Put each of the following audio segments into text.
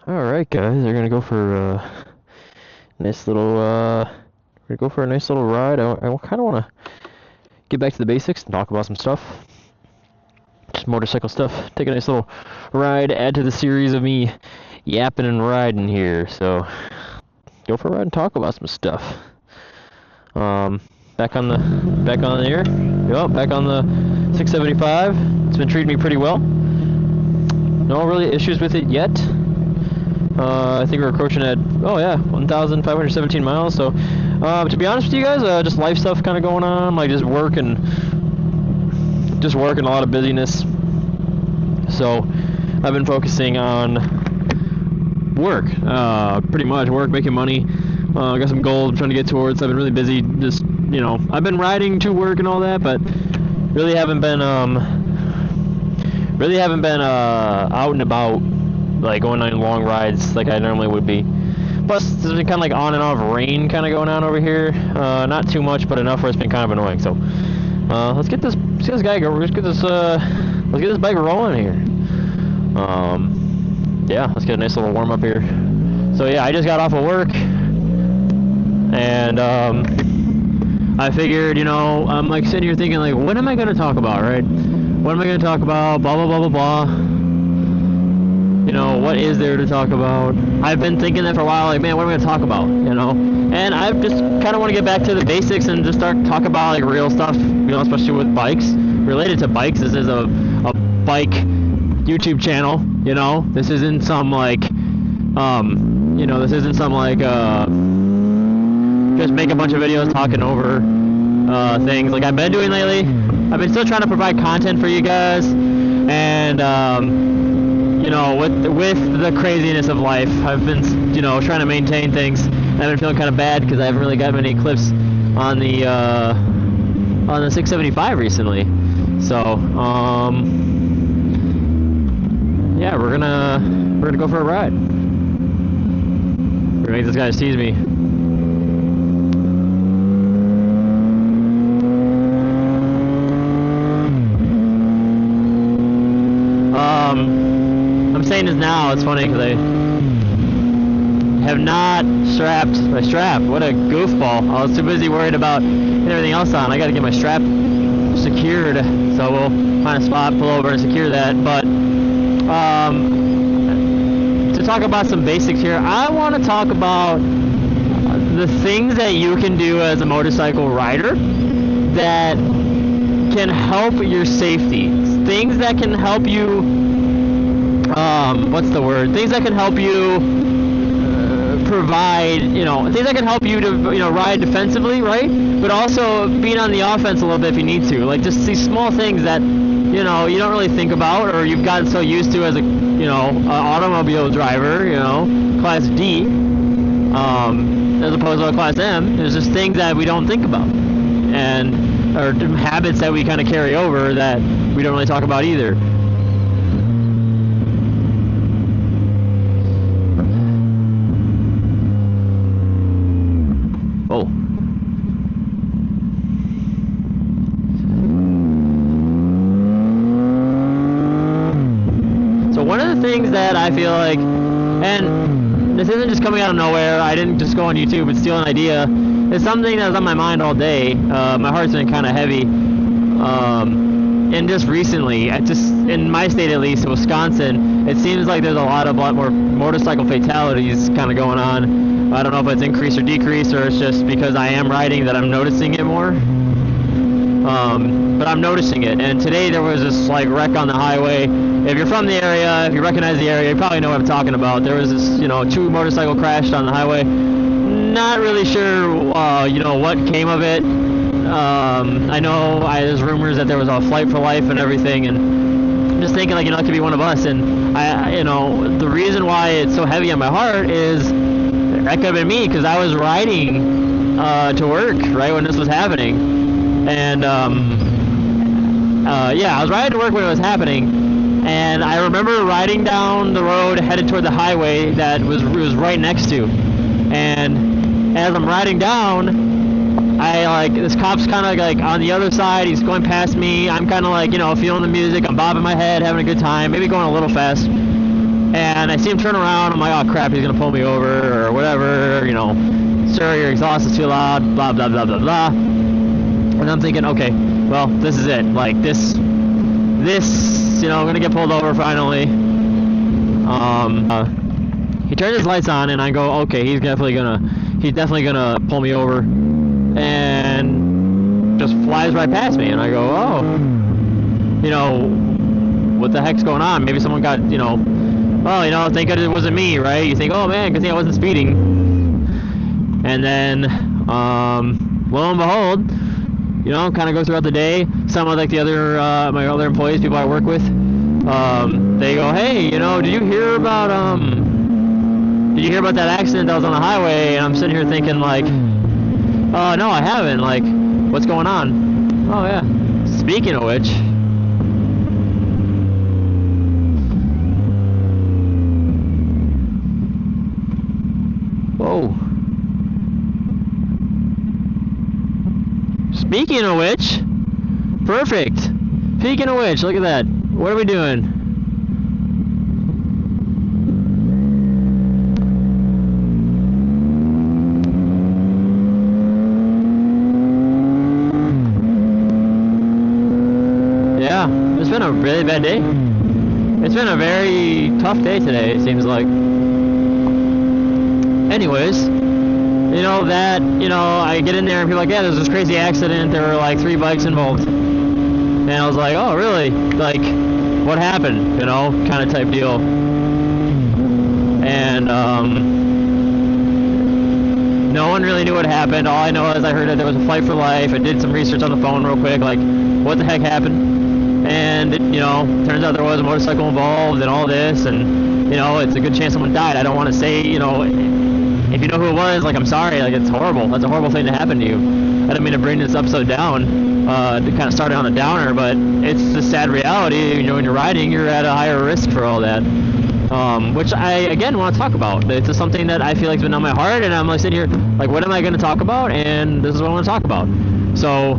Alright guys, we're gonna go for nice little we're gonna go for a nice little ride. I kinda wanna get back to the basics and talk about some stuff. Just motorcycle stuff. Take a nice little ride, add to the series of me yapping and riding here. So go for a ride and talk about some stuff. Back on the air. Yep, back on the 675. It's been treating me pretty well. No really issues with it yet. I think we're approaching at, 1,517 miles. So, to be honest with you guys, just life stuff kind of going on, like just work, a lot of busyness. So, I've been focusing on work, pretty much work, making money. Got some goals I'm trying to get towards. I've been really busy, just, I've been riding to work and all that, but really haven't been out and about, like going on long rides like I normally would be. Plus, there's been kind of like on and off rain kind of going on over here. Not too much, but enough where it's been kind of annoying. So, let's get this bike rolling here. Yeah, let's get a nice little warm up here. So yeah, I just got off of work, and I figured, I'm like sitting here thinking like, what am I gonna talk about, right? What am I gonna talk about? Blah blah blah blah blah. What is there to talk about? I've been thinking that for a while, like, man, what am I gonna talk about? And I just kind of want to get back to the basics and just start talk about like real stuff, especially with bikes, related to bikes. This is a bike YouTube channel, This isn't some like, just make a bunch of videos talking over things like I've been doing lately. I've been still trying to provide content for you guys, and with the craziness of life, I've been, trying to maintain things. I've been feeling kind of bad because I haven't really got many clips on the 675 recently. So, yeah, we're gonna go for a ride. We're gonna make this guy tease me. I'm saying this now, it's funny because I have not strapped my strap. What a goofball. I was too busy worried about getting everything else on. I gotta get my strap secured, so we'll find a spot, pull over and secure that. But to talk about some basics here, I want to talk about the things that you can do as a motorcycle rider that can help your safety. Things that can help you, things that can help you provide, things that can help you to, ride defensively, right? But also being on the offense a little bit if you need to. Like just these small things that, you don't really think about, or you've gotten so used to as a, an automobile driver, class D, as opposed to a class M. There's just things that we don't think about, and or habits that we kind of carry over that we don't really talk about either. Oh. So one of the things that I feel like, and this isn't just coming out of nowhere, I didn't just go on YouTube and steal an idea, it's something that was on my mind all day. My heart's been kind of heavy. And just recently, in my state at least, in Wisconsin, it seems like there's a lot more motorcycle fatalities kind of going on. I don't know if it's increased or decreased, or it's just because I am riding that I'm noticing it more. But I'm noticing it. And today there was this like wreck on the highway. If you're from the area, if you recognize the area, you probably know what I'm talking about. There was this, two motorcycle crashed on the highway. Not really sure, what came of it. I know there's rumors that there was a flight for life and everything, and I'm just thinking like, it could be one of us. And the reason why it's so heavy on my heart is that could have been me, because I was riding to work right when this was happening, and I was riding to work when it was happening. And I remember riding down the road headed toward the highway that was right next to, and as I'm riding down, this cop's kind of like on the other side, he's going past me, I'm kind of like, feeling the music, I'm bobbing my head, having a good time, maybe going a little fast, And I see him turn around. I'm like, oh crap, he's gonna pull me over or whatever. You know, sir, your exhaust is too loud. Blah blah blah blah blah. And I'm thinking, okay, well, this is it. Like this, you know, I'm gonna get pulled over finally. He turns his lights on, and I go, okay, he's definitely gonna pull me over, and just flies right past me. And I go, oh, you know, what the heck's going on? Maybe someone got, you know, oh, you know, thank God it wasn't me, right? You think, oh man, good thing I wasn't speeding. And then, lo and behold, you know, kind of go throughout the day. Some of like the other, my other employees, people I work with, they go, hey, you know, did you hear about that accident that was on the highway? And I'm sitting here thinking like, oh no, I haven't. Like, what's going on? Oh yeah. Speaking of which, whoa. Speaking of which, perfect. Speaking of which, look at that. What are we doing? Yeah, it's been a really bad day. It's been a very tough day today, it seems like. Anyways, you know that, you know, I get in there and people are like, yeah, there's this crazy accident. There were like 3 bikes involved. And I was like, oh, really? Like, what happened? You know, kind of type deal. And, no one really knew what happened. All I know is I heard that there was a fight for life. I did some research on the phone real quick, like, what the heck happened? And, you know, turns out there was a motorcycle involved and all this. And, you know, it's a good chance someone died. I don't want to say, you know, if you know who it was, like, I'm sorry. Like, it's horrible. That's a horrible thing to happen to you. I didn't mean to bring this episode down. To kind of start it on a downer, but it's the sad reality. You know, when you're riding, you're at a higher risk for all that. Which I, again, want to talk about. It's just something that I feel like has been on my heart, and I'm like sitting here, like, what am I going to talk about? And this is what I want to talk about. So,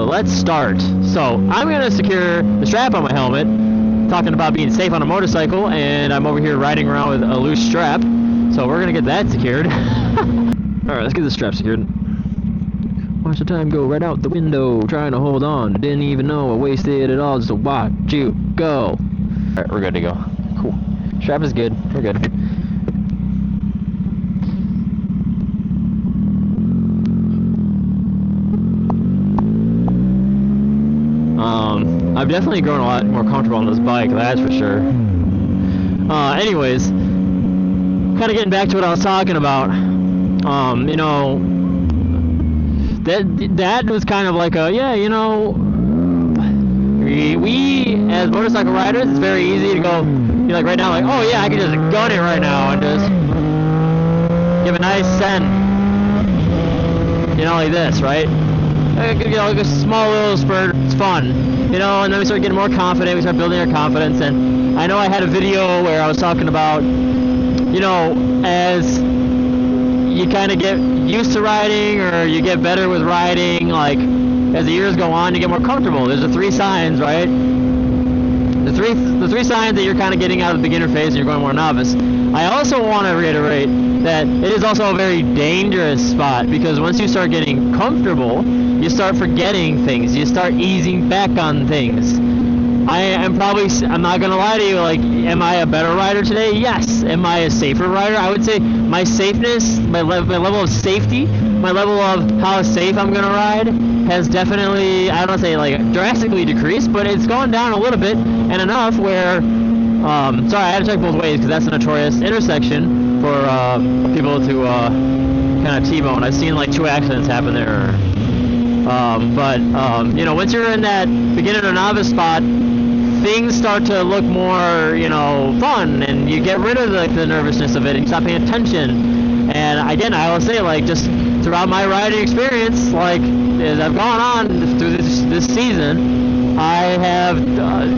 let's start. So, I'm going to secure the strap on my helmet, talking about being safe on a motorcycle, and I'm over here riding around with a loose strap. So, we're going to get that secured. Alright, let's get the strap secured. Watch the time go right out the window, trying to hold on. Didn't even know I wasted it all just to watch you go. Alright, we're good to go. Cool. Strap is good. We're good. I've definitely grown a lot more comfortable on this bike, that's for sure. Anyways, kind of getting back to what I was talking about. You know, that was kind of like a, yeah, you know, we as motorcycle riders, it's very easy to go, you're like right now, like, oh yeah, I can just gun it right now and just give a nice send, you know, like this, right? You know, like a small little spurt, it's fun, you know, and then we start getting more confident, we start building our confidence. And I know I had a video where I was talking about, you know, as you kind of get used to riding, or you get better with riding, like as the years go on, you get more comfortable. There's the 3 signs, right? The three signs that you're kind of getting out of the beginner phase and you're going more novice. I also want to reiterate that it is also a very dangerous spot, because once you start getting comfortable, you start forgetting things. You start easing back on things. I'm not going to lie to you, like, am I a better rider today? Yes. Am I a safer rider? I would say my safeness, my level of safety, my level of how safe I'm going to ride has definitely, I don't want to say like drastically decreased, but it's gone down a little bit, and enough where, sorry, I had to check both ways because that's a notorious intersection for people to kind of T-bone. I've seen like 2 accidents happen there. You know, once you're in that beginner to novice spot, things start to look more, you know, fun, and you get rid of like the nervousness of it and you stop paying attention. And again, I will say, like, just throughout my riding experience, like as I've gone on through this season, I have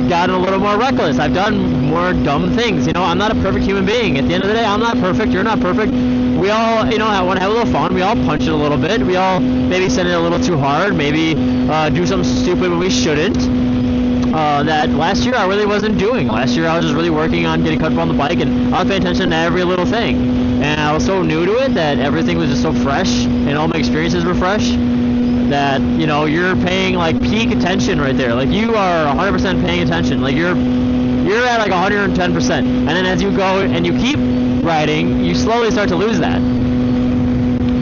gotten a little more reckless. I've done more dumb things. You know, I'm not a perfect human being. At the end of the day, I'm not perfect. You're not perfect. We all, you know, want to have a little fun. We all punch it a little bit. We all maybe send it a little too hard. Maybe do something stupid when we shouldn't. that last year I really wasn't doing. Last year I was just really working on getting comfortable on the bike, and I was paying attention to every little thing. And I was so new to it that everything was just so fresh, and all my experiences were fresh, that, you know, you're paying like peak attention right there. Like you are 100% paying attention. Like you're at like 110%. And then as you go and you keep riding, you slowly start to lose that.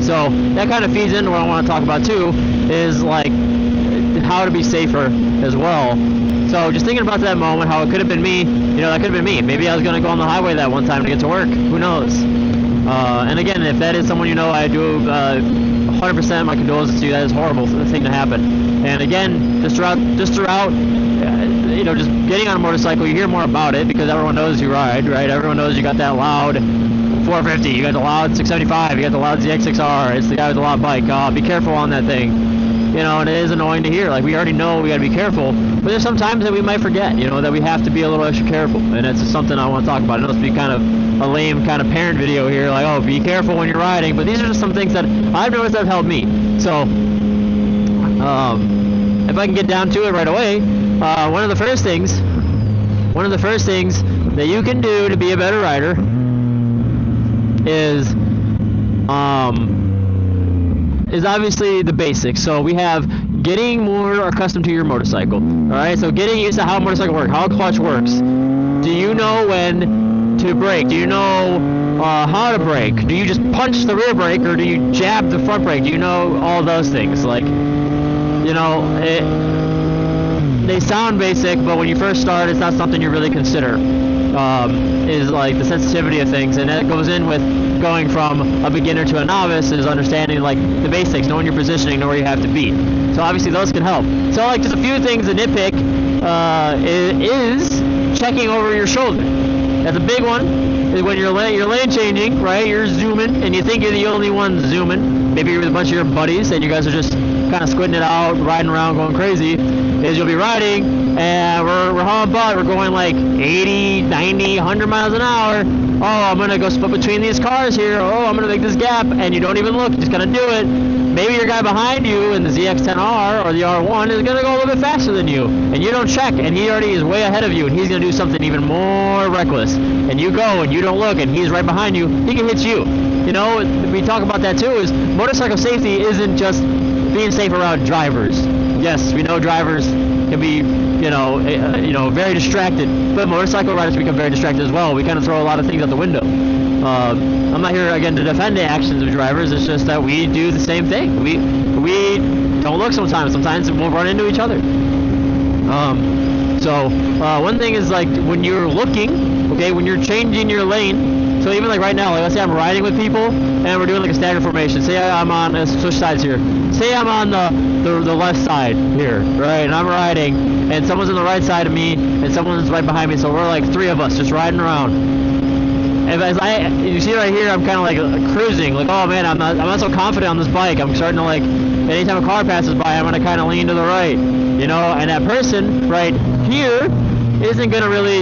So that kind of feeds into what I want to talk about too, is like how to be safer as well. So just thinking about that moment, how it could have been me, you know, that could have been me. Maybe I was going to go on the highway that one time to get to work. Who knows? And again, if that is someone you know, I do 100% my condolences to you. That is a horrible thing to happen. And again, just throughout, you know, just getting on a motorcycle, you hear more about it because everyone knows you ride, right? Everyone knows you got that loud 450, you got the loud 675, you got the loud ZX6R. It's the guy with the loud bike. Be careful on that thing. You know, and it is annoying to hear. Like, we already know we got to be careful, but there's some times that we might forget, you know, that we have to be a little extra careful. And it's just something I want to talk about. I know this will be kind of a lame kind of parent video here, like, oh, be careful when you're riding, but these are just some things that I've noticed that have helped me. So, if I can get down to it right away, one of the first things that you can do to be a better rider is obviously the basics. So we have getting more accustomed to your motorcycle. Alright, so getting used to how a motorcycle works, how a clutch works. Do you know when to brake? Do you know how to brake? Do you just punch the rear brake, or do you jab the front brake? Do you know all those things? Like, you know, they sound basic, but when you first start, it's not something you really consider. Is like the sensitivity of things, and that goes in with going from a beginner to a novice, is understanding like the basics, knowing your positioning, know where you have to be. So obviously those can help. So like just a few things to nitpick is checking over your shoulder. That's a big one. Is when you're lane changing, right? You're zooming, and you think you're the only one zooming. Maybe you're with a bunch of your buddies, and you guys are just kind of squinting it out, riding around, going crazy. Is you'll be riding, and we're hauling butt, we're going like 80, 90, 100 miles an hour. Oh, I'm going to go split between these cars here. Oh, I'm going to make this gap, and you don't even look, you just kind of do it. Maybe your guy behind you in the ZX10R or the R1 is going to go a little bit faster than you, and you don't check, and he already is way ahead of you, and he's going to do something even more reckless. And you go, and you don't look, and he's right behind you, he can hit you. You know, we talk about that too, is motorcycle safety isn't just being safe around drivers. Yes, we know drivers can be, you know, very distracted, but motorcycle riders become very distracted as well. We kind of throw a lot of things out the window. I'm not here again to defend the actions of drivers. It's just that we do the same thing. We don't look sometimes. Sometimes we'll run into each other. So one thing is like when you're looking, okay, when you're changing your lane. So even like right now, like let's say I'm riding with people and we're doing like a stagger formation. Say I'm on, let's switch sides here. Say I'm on the left side here, right? And I'm riding, and someone's on the right side of me, and someone's right behind me. So we're like three of us just riding around. And as you see right here, I'm kind of like cruising. Like, oh man, I'm not so confident on this bike. I'm starting to like, anytime a car passes by, I'm gonna kind of lean to the right, you know. And that person right here isn't gonna really,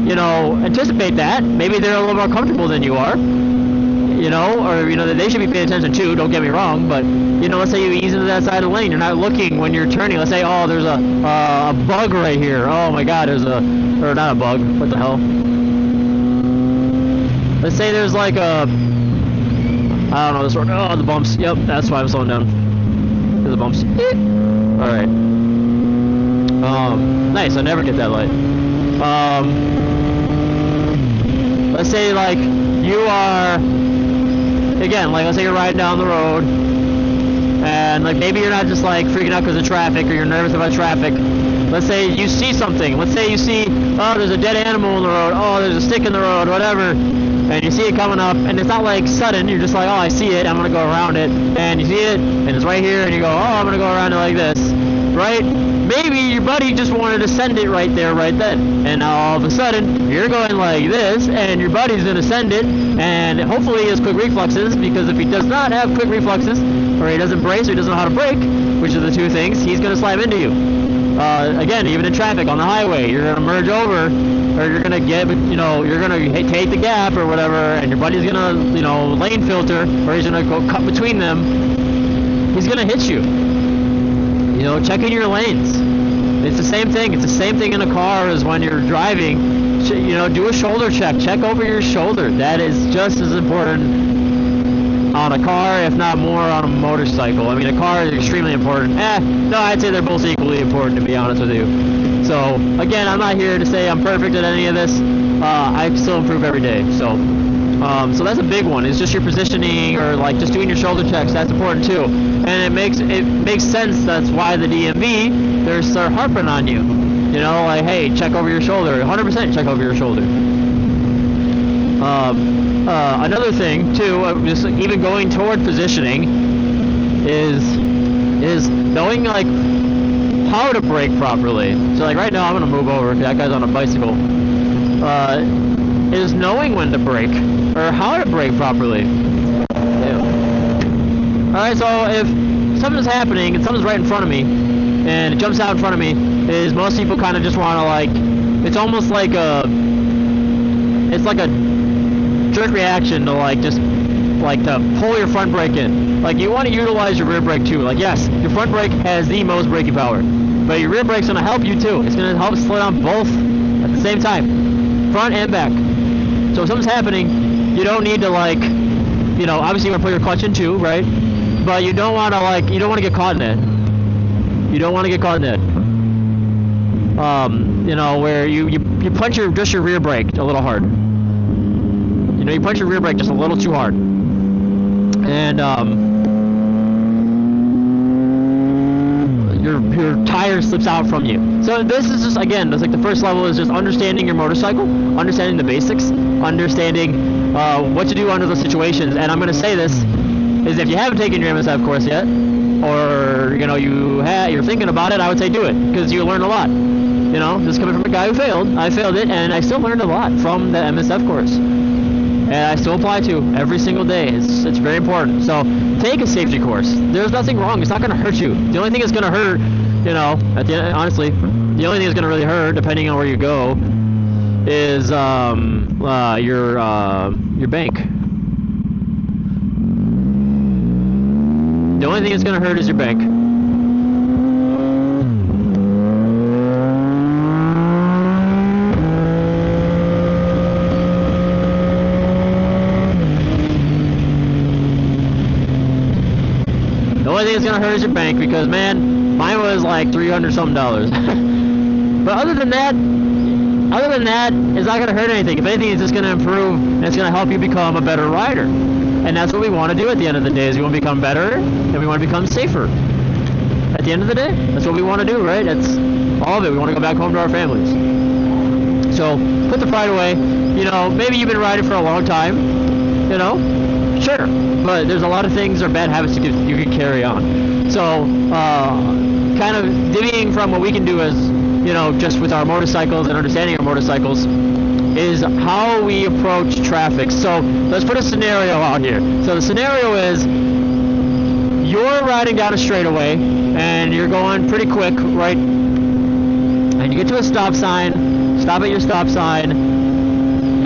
you know, anticipate that. Maybe they're a little more comfortable than you are, you know, or, you know, that they should be paying attention too, don't get me wrong, but, you know, let's say you ease into that side of the lane, you're not looking when you're turning. Let's say, oh, there's a bug right here. Oh my god, or not a bug, what the hell? Let's say there's like a, I don't know, this one, oh, the bumps, yep, that's why I'm slowing down. There's the bumps. Alright. Nice, I never get that light. Let's say like you are, again, like let's say you're riding down the road, and like maybe you're not just like freaking out because of traffic, or you're nervous about traffic. Let's say you see something. Let's say you see, oh, there's a dead animal in the road, oh, there's a stick in the road, whatever, and you see it coming up, and it's not like sudden, you're just like, oh, I see it, I'm gonna go around it, and you see it, and it's right here, and you go, oh, I'm gonna go around it like this, right? Maybe your buddy just wanted to send it right there, right then. And now all of a sudden, you're going like this, and your buddy's going to send it, and hopefully he has quick reflexes, because if he does not have quick reflexes, or he doesn't brace, or he doesn't know how to brake, which are the two things, he's going to slam into you. Again, even in traffic, on the highway, you're going to merge over, or you're going to get, you know, you're going to take the gap or whatever, and your buddy's going to, you know, lane filter, or he's going to go cut between them. He's going to hit you. You know, checking your lanes. It's the same thing. It's the same thing in a car as when you're driving. You know, do a shoulder check. Check over your shoulder. That is just as important on a car, if not more, on a motorcycle. I mean, a car is extremely important. No, I'd say they're both equally important, to be honest with you. So, again, I'm not here to say I'm perfect at any of this. I still improve every day. So that's a big one. It's just your positioning, or like just doing your shoulder checks. That's important too. And it makes sense. That's why the DMV, they're start harping on you. You know, like, hey, check over your shoulder. 100% check over your shoulder. Another thing too, just even going toward positioning, is knowing like how to brake properly. So like right now, I'm gonna move over. That guy's on a bicycle. Is knowing when to brake or how to brake properly. Yeah. All right, so if something's happening and something's right in front of me, and it jumps out in front of me, is most people kind of just want to like, it's almost like it's like a jerk reaction to like just like to pull your front brake in. Like you want to utilize your rear brake too. Like yes, your front brake has the most braking power, but your rear brake's gonna help you too. It's gonna help slow down both at the same time, front and back. So if something's happening, you don't need to like, you know, obviously you want to put your clutch in too, right? But you don't want to like, you don't want to get caught in it. You don't want to get caught in it. You know, where you punch just your rear brake a little hard. You know, you punch your rear brake just a little too hard. And your tire slips out from you. So this is just, again, that's like the first level is just understanding your motorcycle, understanding the basics, understanding what to do under those situations. And I'm going to say this, is if you haven't taken your MSF course yet, or you know you're thinking about it, I would say do it, because you learn a lot. You know, this is coming from a guy who failed. I failed it, and I still learned a lot from the MSF course. And I still apply to every single day. It's very important. So take a safety course. There's nothing wrong. It's not going to hurt you. The only thing that's going to hurt, you know, at the end, honestly, the only thing that's going to really hurt, depending on where you go, is your bank. The only thing that's going to hurt is your bank. The only thing that's going to hurt is your bank, because, man, mine was like $300 something. But other than that, it's not going to hurt anything. If anything, it's just going to improve, and it's going to help you become a better rider. And that's what we want to do at the end of the day, is we want to become better, and we want to become safer. At the end of the day, that's what we want to do, right? That's all of it. We want to go back home to our families. So put the pride away. You know, maybe you've been riding for a long time, you know, sure. But there's a lot of things or bad habits you can carry on. So kind of divvying from what we can do as, you know, just with our motorcycles and understanding our motorcycles, is how we approach traffic. So let's put a scenario out here. So the scenario is you're riding down a straightaway and you're going pretty quick, right? And you get to a stop sign, stop at your stop sign,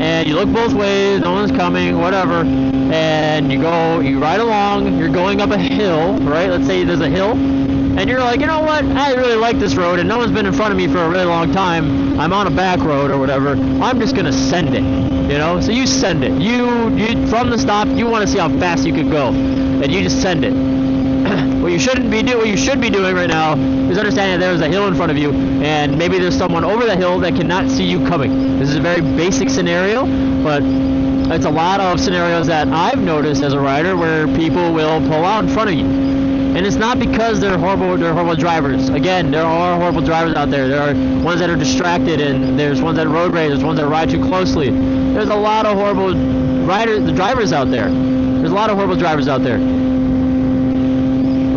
and you look both ways, no one's coming, whatever, and you ride along, you're going up a hill, right? Let's say there's a hill, and you're like, you know what, I really like this road, and no one's been in front of me for a really long time, I'm on a back road or whatever, I'm just gonna send it, you know? So you send it. You from the stop, you want to see how fast you could go, and you just send it. What you should be doing right now is understanding that there's a hill in front of you, and maybe there's someone over the hill that cannot see you coming. This is a very basic scenario, but it's a lot of scenarios that I've noticed as a rider where people will pull out in front of you. And it's not because they're horrible drivers. Again, there are horrible drivers out there. There are ones that are distracted, and there's ones that road rage, there's ones that ride too closely. There's a lot of horrible drivers out there. There's a lot of horrible drivers out there.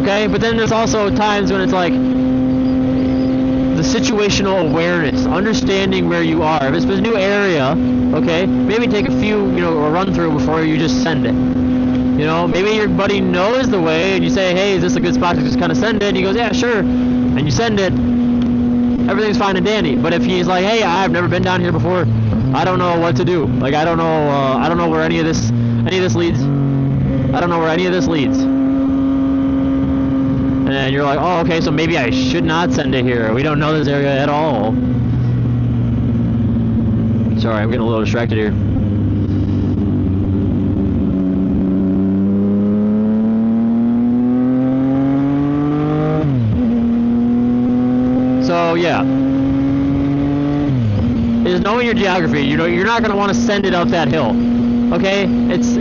Okay, but then there's also times when it's like the situational awareness, understanding where you are. If it's a new area, okay, maybe take a few, a run through before you just send it. Maybe your buddy knows the way, and you say, hey, is this a good spot to just kind of send it? And he goes, yeah, sure. And you send it. Everything's fine and dandy. But if he's like, hey, I've never been down here before, I don't know what to do. Like, I don't know where any of this leads. I don't know where any of this leads. And you're like, oh, okay, so maybe I should not send it here. We don't know this area at all. Sorry, I'm getting a little distracted here. So yeah, is knowing your geography. You know, you're not going to want to send it up that hill. Okay, it's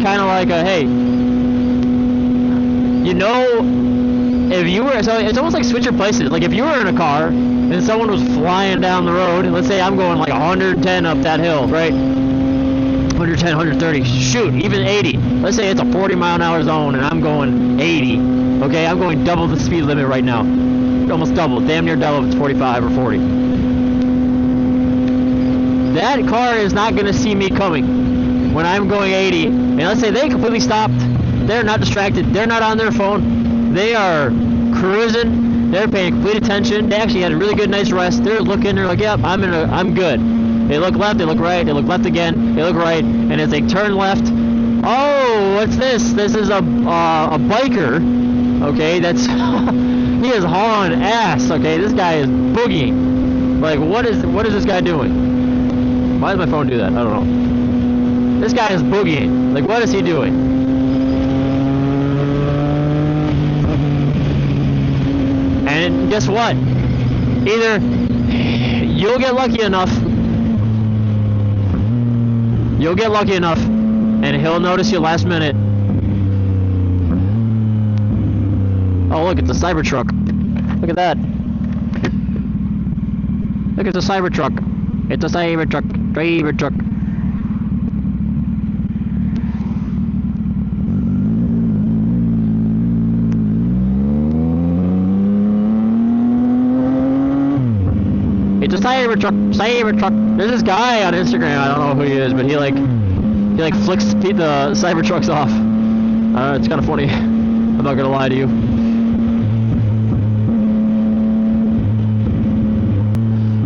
kind of like a, hey, you know, if you were, so it's almost like switch your places. Like if you were in a car and someone was flying down the road, and let's say I'm going like 110 up that hill, right? 110, 130, shoot, even 80. Let's say it's a 40-mile-an-hour zone and I'm going 80. Okay, I'm going double the speed limit right now. Almost double, damn near double if it's 45 or 40. That car is not going to see me coming when I'm going 80. And let's say they completely stopped. They're not distracted. They're not on their phone. They are cruising. They're paying complete attention. They actually had a really good night's rest. They're looking. They're like, yep, I'm good. They look left. They look right. They look left again. They look right. And as they turn left, oh, what's this? This is a biker. Okay, that's he is hauling ass. Okay, this guy is boogieing. Like, what is this guy doing? Why does my phone do that? I don't know. This guy is boogieing. Like, what is he doing? And guess what? Either you'll get lucky enough, and he'll notice you last minute. Oh, look, it's a Cybertruck. Look at that. Look, it's a Cybertruck. It's a Cybertruck. Cybertruck. It's a Cybertruck. Cybertruck. There's this guy on Instagram. I don't know who he is, but he flicks the Cybertrucks off. It's kind of funny. I'm not gonna lie to you.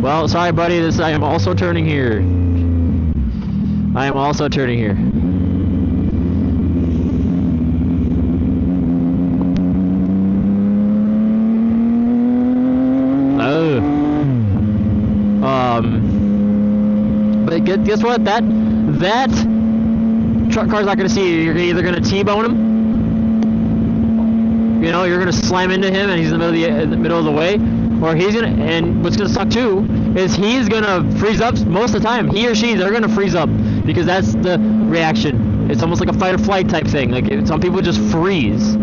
Well, sorry, buddy. I am also turning here. I am also turning here. Oh. But guess what? That truck car's not gonna see you. You're either gonna T-bone him. You know, you're gonna slam into him, and he's in the middle of the way. Or he's gonna, and what's gonna suck too is he's gonna freeze up most of the time. He or she, they're gonna freeze up because that's the reaction. It's almost like a fight or flight type thing. Like some people just freeze,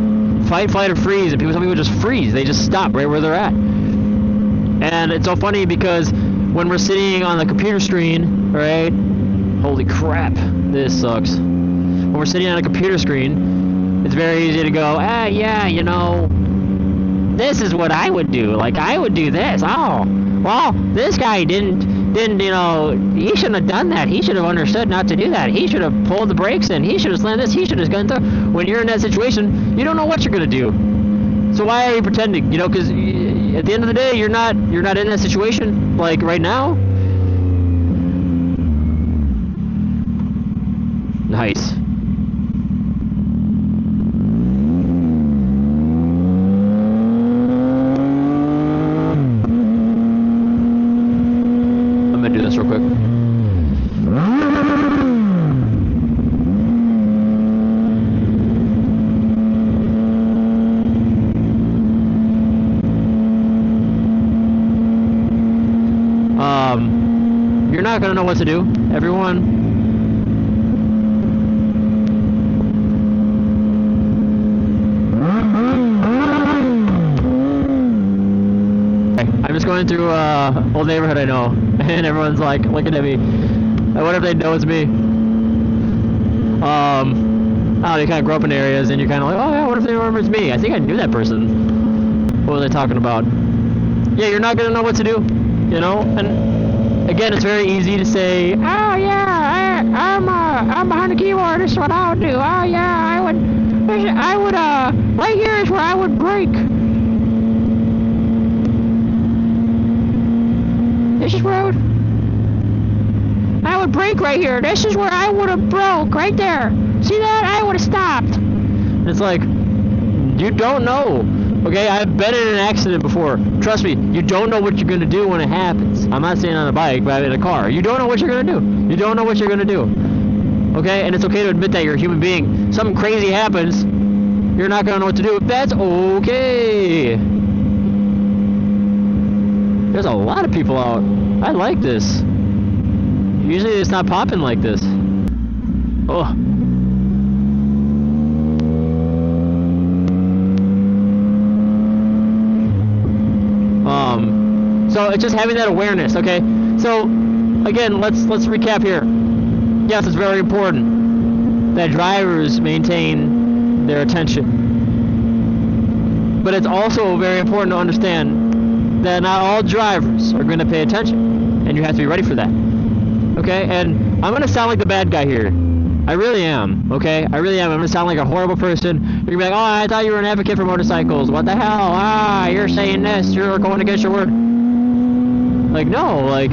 fight, flight, or freeze, and some people just freeze. They just stop right where they're at. And it's so funny because when we're sitting on the computer screen, right? Holy crap, this sucks. When we're sitting on a computer screen, it's very easy to go, yeah, you know, this is what I would do. Like, I would do this. Oh, well, this guy didn't, you know, he shouldn't have done that. He should have understood not to do that. He should have pulled the brakes in. He should have slammed this. He should have gone through. When you're in that situation, you don't know what you're going to do. So why are you pretending? You know, because at the end of the day, you're not in that situation, like, right now. Nice. Do this real quick. You're not gonna know what to do, everyone. I'm just going through old neighborhood I know, and everyone's like looking at me. I wonder if they know it's me. I don't know, you kind of grow up in areas, and you're kind of like, oh yeah, what if they remember it's me? I think I knew that person. What were they talking about? Yeah, you're not gonna know what to do, you know. And again, it's very easy to say, oh yeah, I'm behind the keyboard. This is what I would do. Oh yeah, I would right here is where I would brake. This is where I would brake right here. This is where I would have broke right there. See that? I would have stopped. And it's like, You don't know. Okay, I've been in an accident before. Trust me, you don't know what you're gonna do when it happens. I'm not saying on a bike, but in a car. You don't know what you're gonna do. You don't know what you're gonna do. Okay, and it's okay to admit that you're a human being. Something crazy happens, you're not gonna know what to do. That's okay. There's a lot of people out. I like this. Usually it's not popping like this. Oh. So it's just having that awareness, okay? So again, let's recap here. Yes, it's very important that drivers maintain their attention. But it's also very important to understand that not all drivers are going to pay attention, and you have to be ready for that. Okay? And I'm going to sound like the bad guy here. I really am, okay? I really am. I'm going to sound like a horrible person. You're going to be like, oh, I thought you were an advocate for motorcycles. What the hell? Ah, you're saying this. You're going against your word. Like, no, like,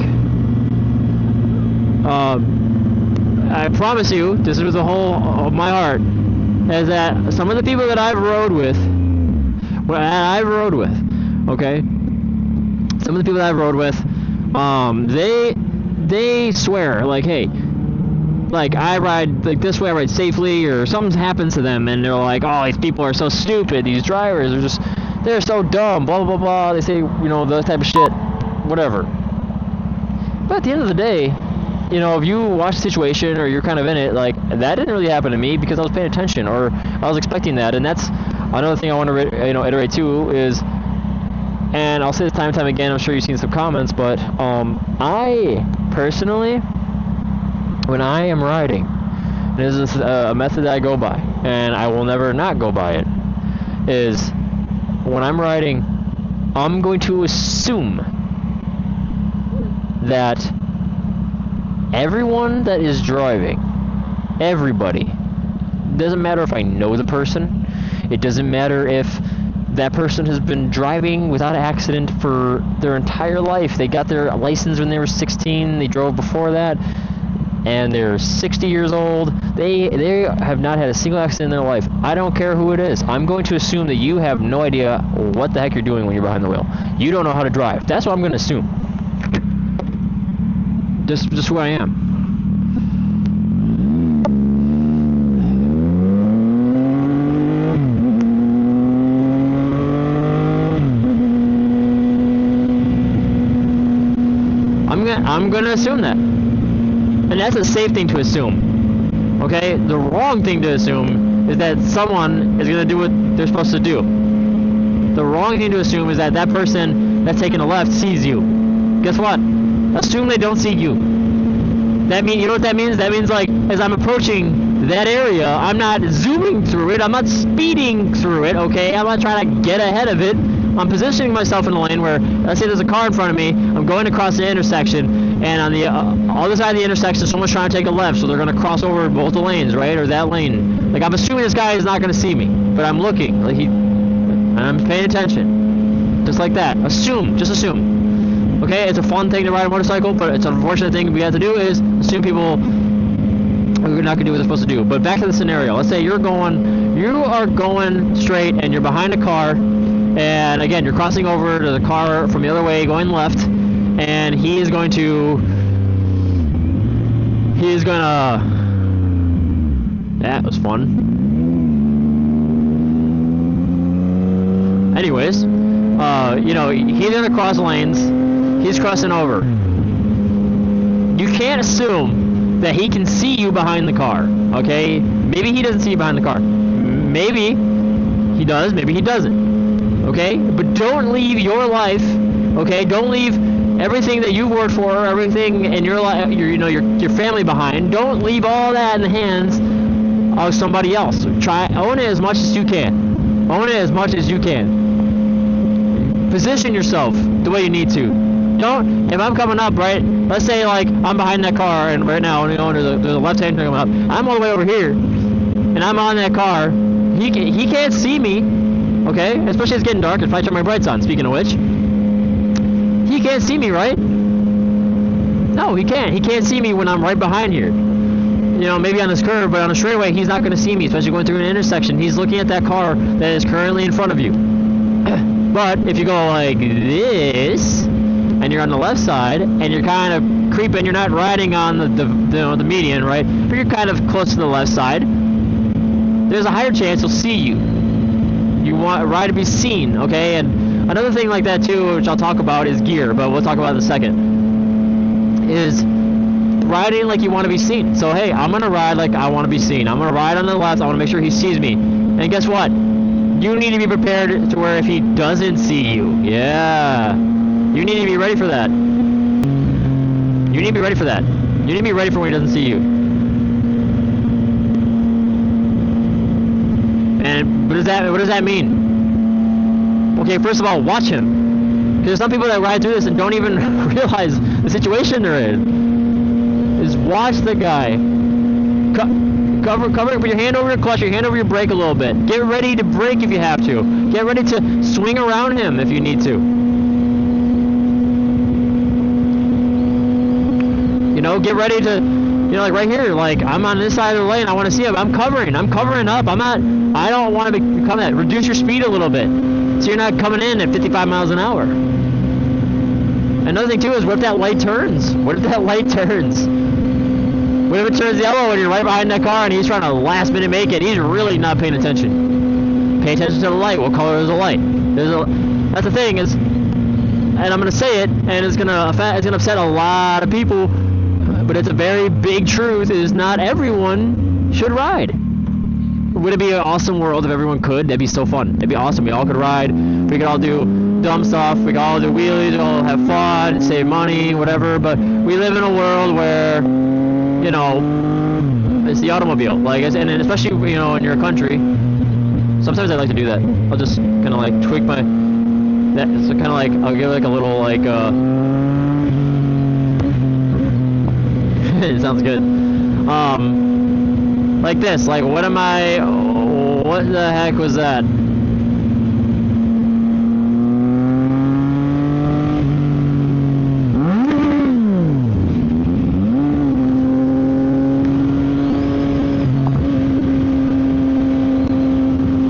I promise you, this is the whole of my heart, is that some of the people that I've rode with, okay? Some of the people that I've rode with, they swear, like, hey, like, I ride, like, this way I ride safely, or something happens to them, and they're like, oh, these people are so stupid, these drivers are just, they're so dumb, blah, blah, blah, they say, you know, that type of shit, whatever. But at the end of the day, you know, if you watch the situation, or you're kind of in it, like, that didn't really happen to me, because I was paying attention, or I was expecting that, and that's another thing I want to, you know, iterate too, is, and I'll say this time and time again, I'm sure you've seen some comments, but, I, personally, when I am riding, this is a method that I go by, and I will never not go by it, is when I'm riding, I'm going to assume that everyone that is driving, everybody, doesn't matter if I know the person, it doesn't matter if that person has been driving without an accident for their entire life, they got their license when they were 16, they drove before that, and they're 60 years old, they have not had a single accident in their life. I don't care who it is. I'm going to assume that you have no idea what the heck you're doing when you're behind the wheel. You don't know how to drive. That's what I'm going to assume. Just who I am. I'm gonna assume that. And that's a safe thing to assume. Okay? The wrong thing to assume is that someone is gonna do what they're supposed to do. The wrong thing to assume is that that person that's taking a left sees you. Guess what? Assume they don't see you. That means, you know what that means? That means, like, as I'm approaching that area, I'm not zooming through it, I'm not speeding through it, okay? I'm not trying to get ahead of it. I'm positioning myself in a lane where, let's say there's a car in front of me, I'm going across the intersection, and on the other side of the intersection, someone's trying to take a left, so they're going to cross over both the lanes, right? Or that lane. Like, I'm assuming this guy is not going to see me, but I'm looking, like, and I'm paying attention. Just like that. Assume. Just assume. Okay, it's a fun thing to ride a motorcycle, but it's an unfortunate thing we have to do is assume people are not gonna do what they're supposed to do. But back to the scenario. Let's say you are going straight and you're behind a car, and again you're crossing over to the car from the other way going left, and he is gonna that was fun. Anyways, you know, he's gonna cross lanes. He's crossing over. You can't assume that he can see you behind the car, okay? Maybe he doesn't see you behind the car. Maybe he does, maybe he doesn't, okay? But don't leave your life, okay? Don't leave everything that you've worked for, everything in your life, your family behind. Don't leave all that in the hands of somebody else. Own it as much as you can. Own it as much as you can. Position yourself the way you need to. Don't, if I'm coming up, right, let's say, like, I'm behind that car, and right now, I'm going to the left-hand coming up, I'm all the way over here, and I'm on that car, he can't see me, okay, especially it's getting dark, if I turn my brights on, speaking of which, he can't see me, right? No, he can't see me when I'm right behind here. maybe on this curve, but on a straightaway, he's not going to see me, especially going through an intersection. He's looking at that car that is currently in front of you. But if you go like this, and you're on the left side, and you're kind of creeping, you're not riding on the median, right? But you're kind of close to the left side. There's a higher chance he'll see you. You want a ride to be seen, okay? And another thing like that too, which I'll talk about, is gear, but we'll talk about in a second, is riding like you want to be seen. So hey, I'm going to ride like I want to be seen. I'm going to ride on the left. I want to make sure he sees me. And guess what? You need to be prepared to where if he doesn't see you, yeah, you need to be ready for that. You need to be ready for that. You need to be ready for when he doesn't see you. And what does that mean? Okay, first of all, watch him. Because there's some people that ride through this and don't even realize the situation they're in. Just watch the guy. Cover, put your hand over your clutch, your hand over your brake a little bit. Get ready to brake if you have to. Get ready to swing around him if you need to. Get ready to, like right here, like I'm on this side of the lane, I want to see him. I'm covering up. I don't want to become that. Reduce your speed a little bit so you're not coming in at 55 miles an hour. Another thing too is, what if that light turns? What if it turns yellow and you're right behind that car and he's trying to last minute make it? He's really not paying attention. Pay attention to the light. What color is the light? That's the thing is, and I'm going to say it, and it's going to upset a lot of people, but it's a very big truth, is not everyone should ride. Would it be an awesome world if everyone could? That'd be so fun. It'd be awesome. We all could ride. We could all do dumb stuff. We could all do wheelies. We could all have fun, save money, whatever. But we live in a world where, it's the automobile. And especially, in your country, sometimes I like to do that. I'll just kind of like tweak my, it's kind of like, I'll give like a little like, it sounds good. Like this, like what the heck was that?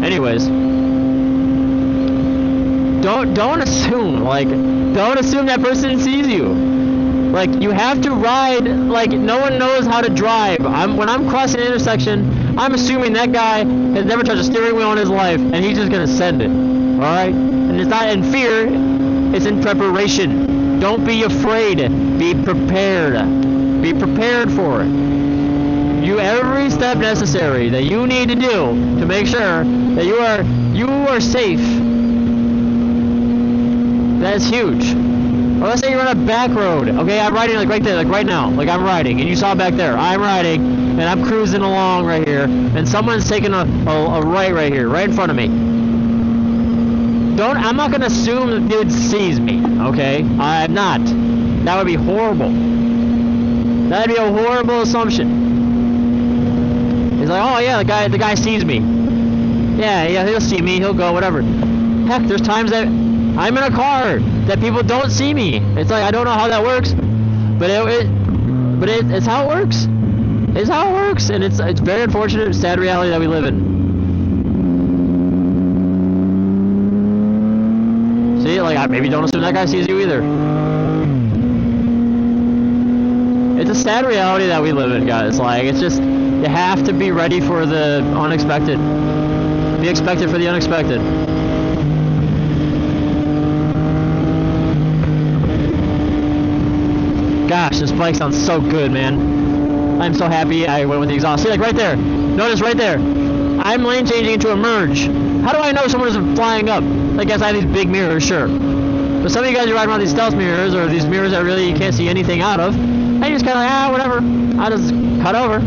Anyways, don't assume that person sees you. Like, you have to ride like no one knows how to drive. When I'm crossing an intersection, I'm assuming that guy has never touched a steering wheel in his life, and he's just gonna send it. All right? And it's not in fear; it's in preparation. Don't be afraid. Be prepared. Be prepared for it. Every step necessary that you need to do to make sure that you are safe. That's huge. Or let's say you're on a back road. Okay, I'm riding like right there, like right now. Like I'm riding, and you saw back there. I'm riding, and I'm cruising along right here, and someone's taking a right here, right in front of me. I'm not gonna assume the dude sees me. Okay, I'm not. That would be horrible. That'd be a horrible assumption. He's like, oh yeah, the guy sees me. Yeah, he'll see me. He'll go, whatever. Heck, there's times that I'm in a car that people don't see me. It's like, I don't know how that works, but it's how it works. It's how it works, and it's very unfortunate, sad reality that we live in. See, like, I maybe don't assume that guy sees you either. It's a sad reality that we live in, guys. Like, it's just, you have to be ready for the unexpected. Be expected for the unexpected. Gosh, this bike sounds so good, man. I'm so happy I went with the exhaust. See, like right there. Notice right there. I'm lane changing into a merge. How do I know someone isn't flying up? I guess I have these big mirrors, sure. But some of you guys are riding around these stealth mirrors, or these mirrors that really you can't see anything out of. And you're just kind of like, whatever. I'll just cut over.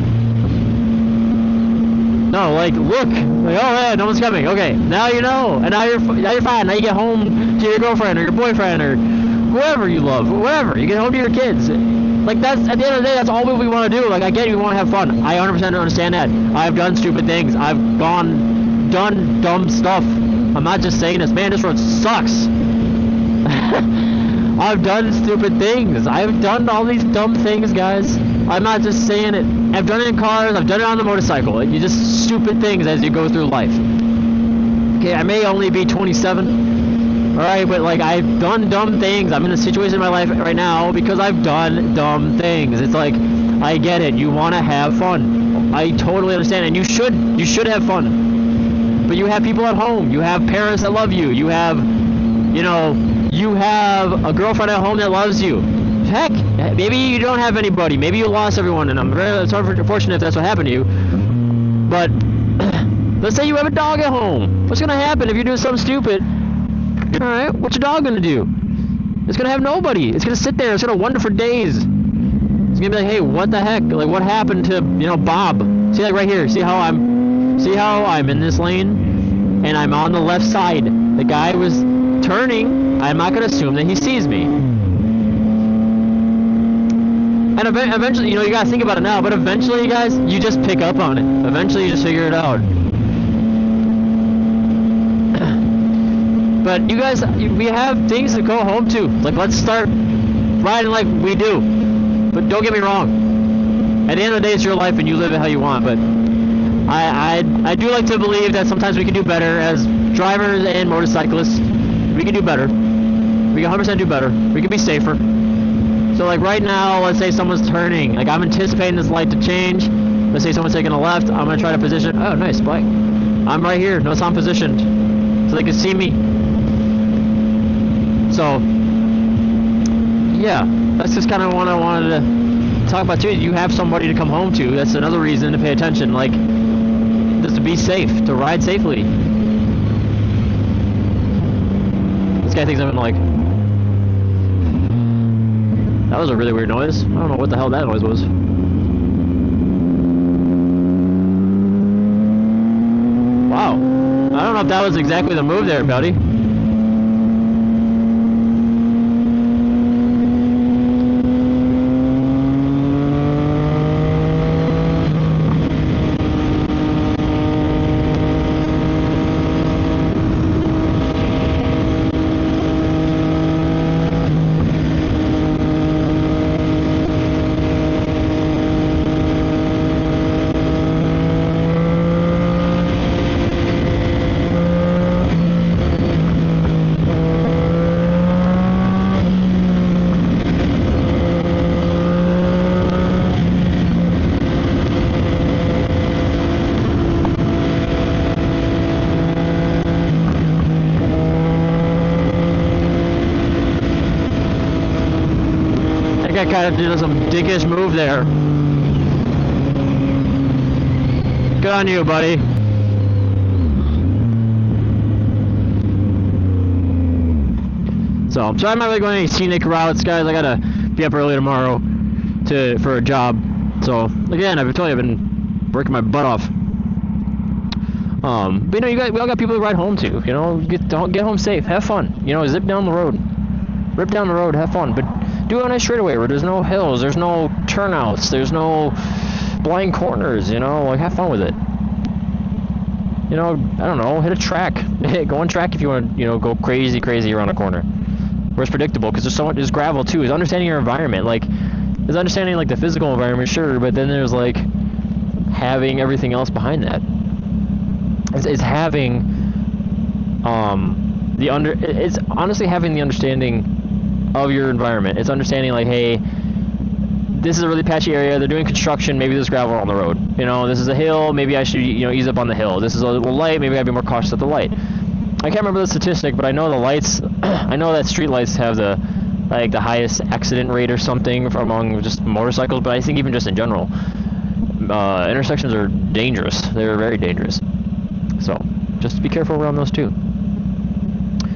No, like, look. Like, oh, yeah, no one's coming. Okay, now you know. And now you're fine. Now you get home to your girlfriend or your boyfriend or whoever you love, whatever. You get home to your kids. Like, that's, at the end of the day, that's all we want to do. Like, I get you want to have fun. I 100% understand that. I've done stupid things. I've done dumb stuff. I'm not just saying this. Man, this road sucks. I've done stupid things. I've done all these dumb things, guys. I'm not just saying it. I've done it in cars. I've done it on the motorcycle. You just stupid things as you go through life. Okay, I may only be 27. Alright, but like I've done dumb things. I'm in a situation in my life right now because I've done dumb things. It's like, I get it. You want to have fun. I totally understand, and you should have fun. But you have people at home. You have parents that love you. You have, you have a girlfriend at home that loves you. Heck, maybe you don't have anybody. Maybe you lost everyone, and I'm very fortunate if that's what happened to you. But let's say you have a dog at home. What's gonna happen if you're doing something stupid? All right, what's your dog gonna do? It's gonna have nobody. It's gonna sit there. It's gonna wonder for days. It's gonna be like, hey, what the heck? Like, what happened to Bob? See, like right here. See how I'm in this lane, and I'm on the left side. The guy was turning. I'm not gonna assume that he sees me. And eventually, you gotta think about it now. But eventually, guys, you just pick up on it. Eventually, you just figure it out. But you guys, we have things to go home to. Like, let's start riding like we do. But don't get me wrong. At the end of the day, it's your life and you live it how you want. But I do like to believe that sometimes we can do better as drivers and motorcyclists. We can do better. We can 100% do better. We can be safer. So like right now, let's say someone's turning. Like I'm anticipating this light to change. Let's say someone's taking a left. I'm gonna try to position. Oh, nice, bike. I'm right here. Notice I'm positioned, so they can see me. So, yeah, that's just kind of what I wanted to talk about too. You have somebody to come home to. That's another reason to pay attention. Like, just to be safe, to ride safely. This guy thinks I'm like. That was a really weird noise. I don't know what the hell that noise was. Wow. I don't know if that was exactly the move there, buddy. I kind of did some dickish move there. Good on you, buddy. So I'm sorry I'm not really going any scenic routes, guys. I gotta be up early tomorrow for a job. So again, I've told you I've been working my butt off. But we all got people to ride home to. Get home safe, have fun. Zip down the road, rip down the road, have fun. But do it on a straightaway where there's no hills, there's no turnouts, there's no blind corners, like have fun with it. I don't know, hit a track. Go on track if you want to, go crazy around a corner. Where it's predictable, because there's gravel too. It's understanding your environment. Like, there's understanding like the physical environment, sure, but then there's like having everything else behind that. It's having it's honestly having the understanding of your environment. It's understanding like, hey, this is a really patchy area, they're doing construction, maybe there's gravel on the road. This is a hill, maybe I should, ease up on the hill. This is a little light, maybe I'd be more cautious at the light. I can't remember the statistic, but I know the lights, I know that street lights have the highest accident rate or something among just motorcycles, but I think even just in general, intersections are dangerous. They're very dangerous. So, just be careful around those too.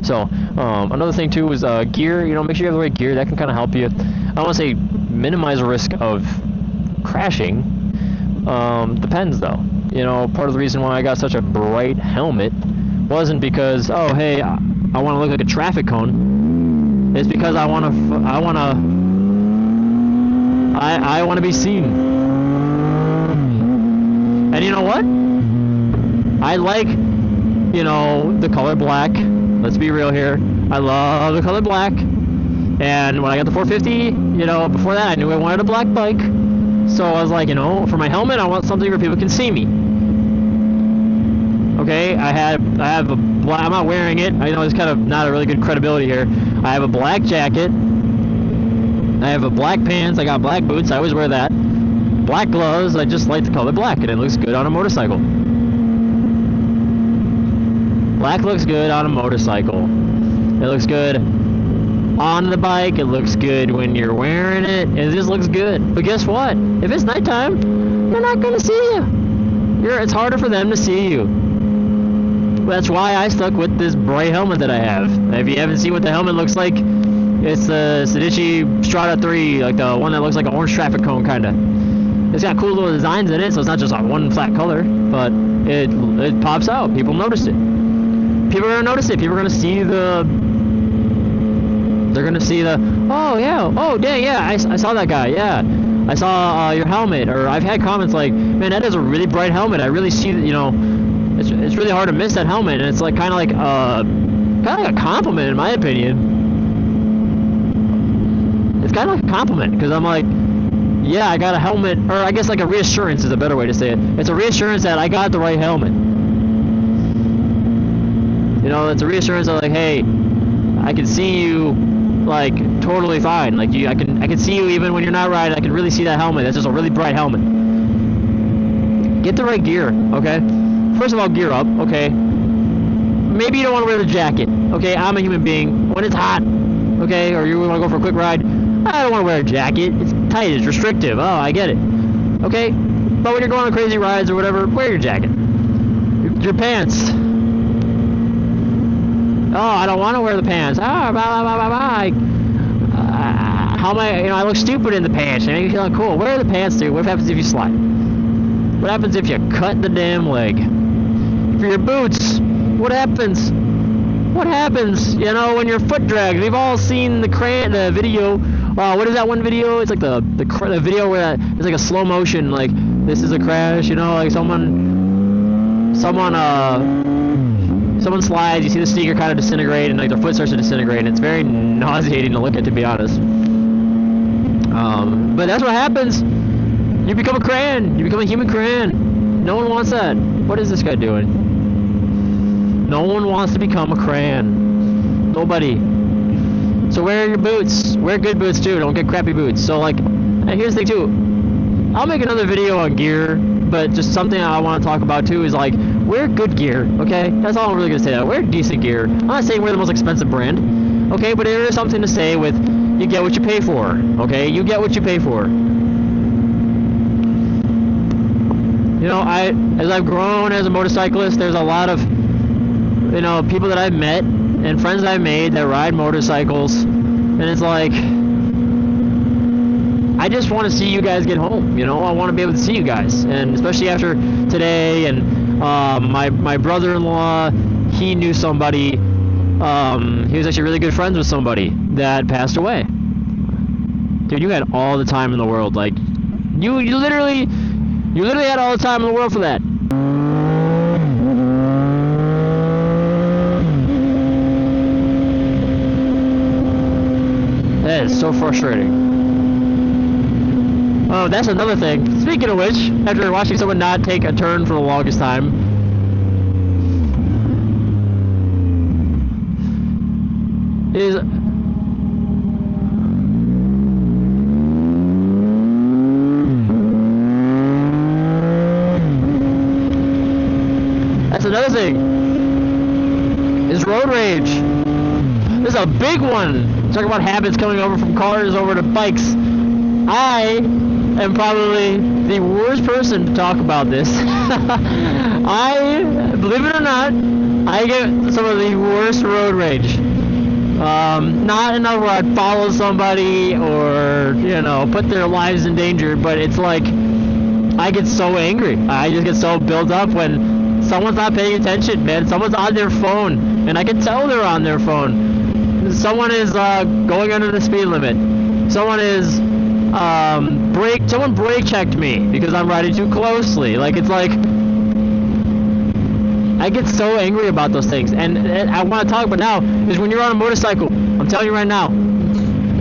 So, another thing too is gear. Make sure you have the right gear. That can kind of help you. I don't want to say minimize the risk of crashing. Depends though. Part of the reason why I got such a bright helmet wasn't because, oh hey, I want to look like a traffic cone. It's because I want to be seen. And you know what? I like, the color black. Let's be real here. I love the color black. And when I got the 450, you know, before that I knew I wanted a black bike. So I was like, you know, for my helmet, I want something where people can see me. Okay, I have a black, I'm not wearing it. I know it's kind of not a really good credibility here. I have a black jacket. I have a black pants. I got black boots. I always wear that. Black gloves. I just like the color black, and it looks good on a motorcycle. Black looks good on a motorcycle. It looks good on the bike. It looks good when you're wearing it. It just looks good. But guess what? If it's nighttime, they're not gonna see you. It's harder for them to see you. That's why I stuck with this bright helmet that I have. If you haven't seen what the helmet looks like, it's the Sedici Strata 3, like the one that looks like an orange traffic cone, kinda. It's got cool little designs in it, so it's not just like one flat color, but it pops out. People notice it. People are gonna notice it. People are gonna see the. They're gonna see the. Oh yeah. Oh dang yeah. I saw that guy. Yeah. I saw your helmet. Or I've had comments like, man, that is a really bright helmet. I really see that. You know, it's really hard to miss that helmet, and it's like kind of like a compliment in my opinion. It's kind of like a compliment because I'm like, yeah, I got a helmet, or I guess like a reassurance is a better way to say it. It's a reassurance that I got the right helmet. You know, it's a reassurance of like, hey, I can see you like totally fine. Like I can see you even when you're not riding. I can really see that helmet. That's just a really bright helmet. Get the right gear, okay? First of all, gear up, okay? Maybe you don't want to wear the jacket, okay? I'm a human being. When it's hot, okay, or you want to go for a quick ride, I don't want to wear a jacket. It's tight, it's restrictive. Oh, I get it. Okay? But when you're going on crazy rides or whatever, wear your jacket. Your pants. Oh, I don't want to wear the pants. Ah, blah, blah, blah, blah, blah. How am I, you know, I look stupid in the pants. And you feel cool. Wear the pants, dude. What happens if you slide? What happens if you cut the damn leg? For your boots, what happens? What happens, you know, when your foot drags? We've all seen the video. What is that one video? It's like the video where it's like a slow motion, like this is a crash, you know, like someone slides, you see the sneaker kind of disintegrate, and like their foot starts to disintegrate, and it's very nauseating to look at, to be honest. But that's what happens. You become a crayon. You become a human crayon. No one wants that. What is this guy doing? No one wants to become a crayon. Nobody. So wear your boots. Wear good boots too. Don't get crappy boots. So like, and here's the thing too. I'll make another video on gear, but just something I want to talk about too is like, wear good gear, okay? That's all I'm really going to say. Wear decent gear. I'm not saying wear the most expensive brand, okay? But there is something to say with, you get what you pay for, okay? You get what you pay for. You know, as I've grown as a motorcyclist, there's a lot of, you know, people that I've met and friends I've made that ride motorcycles, and it's like, I just want to see you guys get home, you know? I want to be able to see you guys, and especially after today, and my brother-in-law, he knew somebody, he was actually really good friends with somebody that passed away. Dude, you had all the time in the world, like, you literally had all the time in the world for that. That is so frustrating. Oh, that's another thing. Speaking of which, after watching someone not take a turn for the longest time, is that's another thing. Is road rage. This is a big one. Talking about habits coming over from cars over to bikes. I am probably the worst person to talk about this. Believe it or not, I get some of the worst road rage. Not enough where I'd follow somebody or, you know, put their lives in danger, but it's like, I get so angry. I just get so built up when someone's not paying attention, man. Someone's on their phone, and I can tell they're on their phone. Someone is going under the speed limit. Someone is someone brake checked me because I'm riding too closely. Like, it's like, I get so angry about those things. And I want to talk about now is when you're on a motorcycle, I'm telling you right now,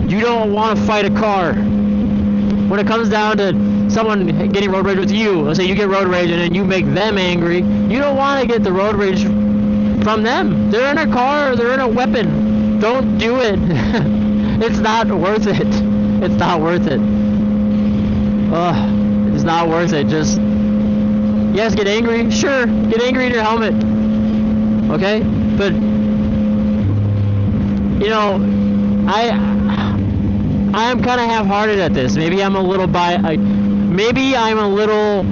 You don't want to fight a car. When it comes down to someone getting road rage with you, let's say you get road rage and then you make them angry, you don't want to get the road rage from them. They're in a car, they're in a weapon. Don't do it. It's not worth it. It's not worth it. Ugh, it's not worth it. Just, yes, get angry. Sure, get angry in your helmet. Okay? But, you know, I am kind of half-hearted at this. Maybe I'm a little maybe I'm a little,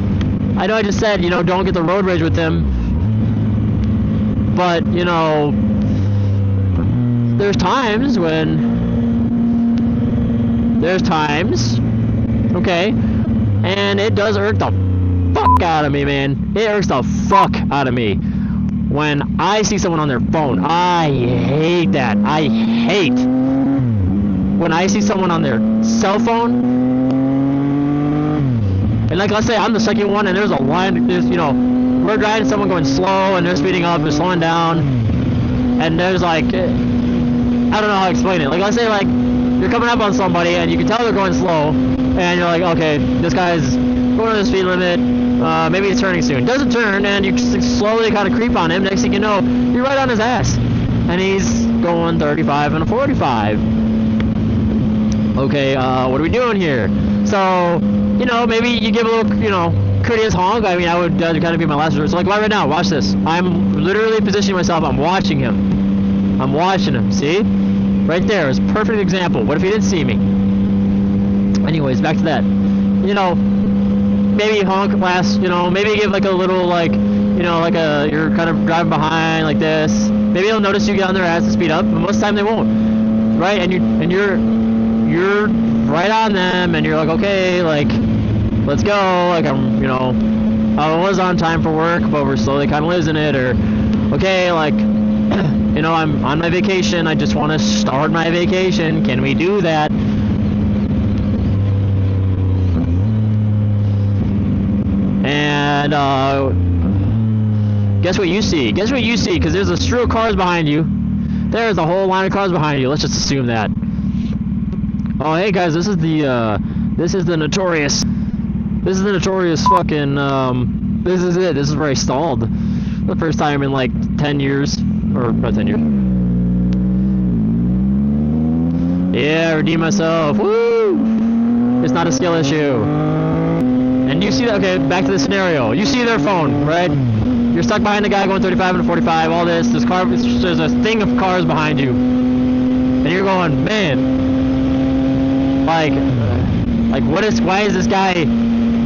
I know I just said, you know, don't get the road rage with them. But, you know, there's times, okay, and it does irk the fuck out of me, man. It irks the fuck out of me when I see someone on their phone. I hate that. I hate when I see someone on their cell phone. And like, let's say I'm the second one and there's a line, there's, you know, we're driving, someone going slow and they're speeding up, they're slowing down, and there's like, I don't know how to explain it. Like, let's say like you're coming up on somebody and you can tell they're going slow, and you're like, okay, this guy's going to the speed limit, maybe he's turning soon. Doesn't turn, and you slowly kind of creep on him. Next thing you know, you're right on his ass, and he's going 35 and a 45. Okay, what are we doing here? So, you know, maybe you give a little, you know, courteous honk. I mean, I would kind of be my last resort. So like right now, watch this. I'm literally positioning myself. I'm watching him. I'm watching him. See? Right there is a perfect example. What if he didn't see me? Anyways, back to that. You know, maybe honk last, you know, maybe give like a little, like, you know, like you're kind of driving behind like this. Maybe they'll notice you get on their ass to speed up, but most of the time they won't. Right? And you're right on them, and you're like, okay, like, let's go. Like, I'm, you know, I was on time for work, but we're slowly kind of losing it. Or, okay, like, you know, I'm on my vacation. I just want to start my vacation. Can we do that? And, guess what you see? Guess what you see? Because there's a strew of cars behind you. There's a whole line of cars behind you. Let's just assume that. Oh, hey guys, this is the notorious fucking, this is it. This is where I stalled. The first time in like 10 years. Or not 10 years. Yeah, redeem myself. Woo! It's not a skill issue. And you see that, okay, back to the scenario. You see their phone, right? You're stuck behind the guy going 35 and 45, all this. There's a thing of cars behind you. And you're going, man. Like, why is this guy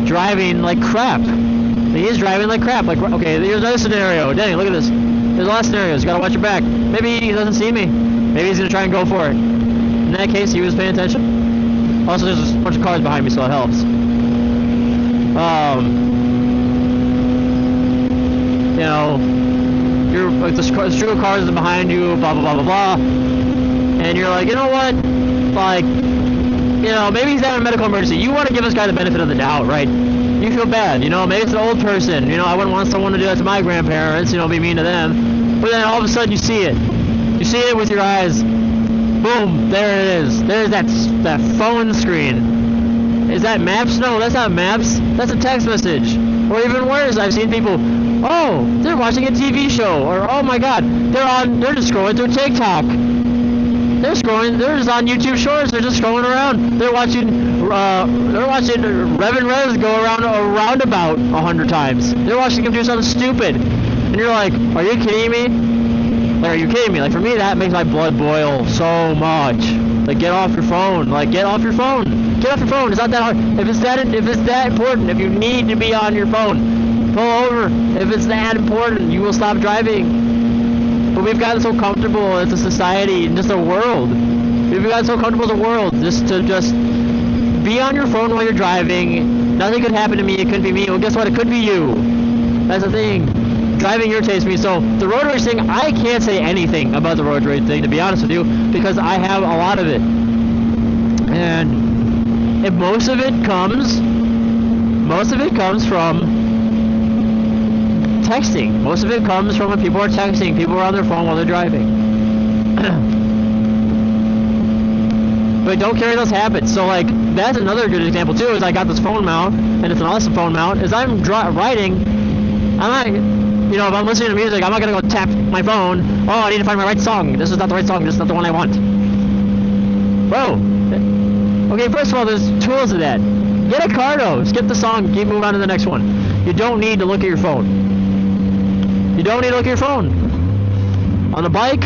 driving like crap? He is driving like crap. Like, okay, here's another scenario. Dang, look at this. There's a lot of scenarios. You gotta watch your back. Maybe he doesn't see me. Maybe he's gonna try and go for it. In that case, he was paying attention. Also, there's a bunch of cars behind me, so it helps. You know, you're like the strew of cars behind you, blah blah blah blah blah, and you're like, you know what? Like, you know, maybe he's having a medical emergency. You want to give this guy the benefit of the doubt, right? You feel bad, you know, maybe it's an old person, you know, I wouldn't want someone to do that to my grandparents, you know, be mean to them. But then all of a sudden you see it. You see it with your eyes. Boom, there it is. There's that phone screen. Is that maps? No, that's not maps. That's a text message. Or even worse, I've seen people, oh, they're watching a TV show. Or, oh my god, they're just scrolling through TikTok. They're just on YouTube Shorts, they're just scrolling around. They're watching Rev and Revs go around a roundabout 100 times. They're watching him do something stupid. And you're like, are you kidding me? Like, are you kidding me? Like, for me, that makes my blood boil so much. Like, get off your phone. Like, get off your phone. Get off your phone. It's not that hard. If it's that important, if you need to be on your phone, pull over. If it's that important, you will stop driving. But we've gotten so comfortable as a society and just a world. We've gotten so comfortable as a world just to be on your phone while you're driving. Nothing could happen to me. It couldn't be me. Well, guess what? It could be you. That's the thing. Driving irritates me. So the road rage thing, I can't say anything about the road rage thing, to be honest with you, because I have a lot of it. And if most of it comes from texting. Most of it comes from when people are texting. People are on their phone while they're driving. But don't carry those habits. So like that's another good example too. Is I got this phone mount, and it's an awesome phone mount. As I'm riding, I'm not, you know, if I'm listening to music, I'm not gonna go tap my phone. Oh, I need to find my right song. This is not the right song. This is not the one I want. Whoa. Okay, first of all, there's tools to that. Get a Cardo. Skip the song. Keep moving on to the next one. You don't need to look at your phone. You don't need to look at your phone. On a bike,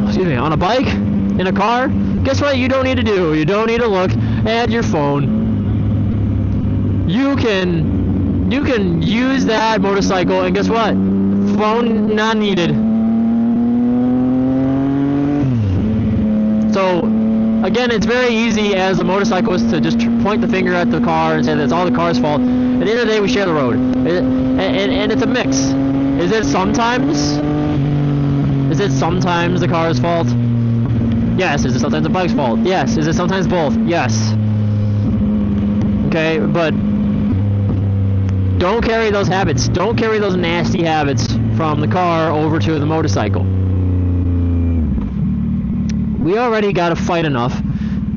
excuse me, on a bike, in a car, guess what you don't need to do? You don't need to look at your phone. You can use that motorcycle, and guess what? Phone not needed. So, again, it's very easy as a motorcyclist to just point the finger at the car and say that it's all the car's fault. At the end of the day, we share the road. And it's a mix. Is it sometimes the car's fault? Yes. Is it sometimes the bike's fault? Yes. Is it sometimes both? Yes. Okay, but don't carry those habits. Don't carry those nasty habits from the car over to the motorcycle. We already got to fight enough.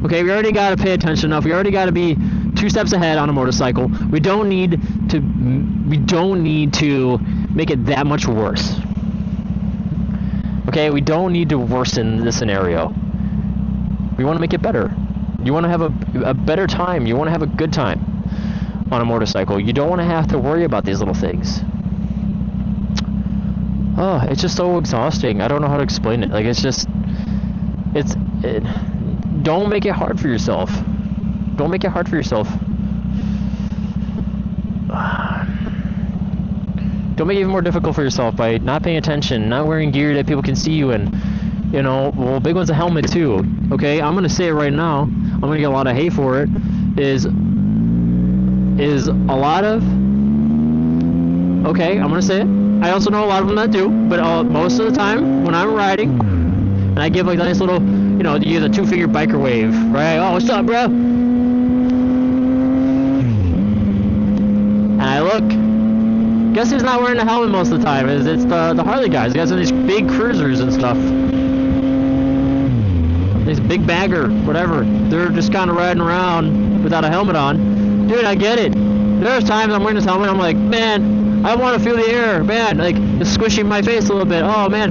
Okay, we already got to pay attention enough. We already got to be 2 steps ahead on a motorcycle. We don't need to make it that much worse. Okay, we don't need to worsen the scenario. We want to make it better. You want to have a better time. You want to have a good time on a motorcycle. You don't want to have to worry about these little things. Oh, it's just so exhausting. I don't know how to explain it. Like, don't make it hard for yourself. Don't make it hard for yourself. Don't make it even more difficult for yourself by not paying attention, not wearing gear that people can see you in. You know, well, big one's a helmet too. Okay, I'm gonna say it right now. I'm gonna get a lot of hate for it. Is a lot of. Okay, I'm gonna say it. I also know a lot of them that do, but most of the time when I'm riding, and I give like a nice little, you know, you the 2-finger biker wave, right? Oh, what's up, bro? And I look. Guess who's not wearing a helmet most of the time? It's the Harley guys. The guys in these big cruisers and stuff. These big bagger, whatever. They're just kind of riding around without a helmet on. Dude, I get it. There's times I'm wearing this helmet, I'm like, man, I want to feel the air. Man, like, it's squishing my face a little bit. Oh, man,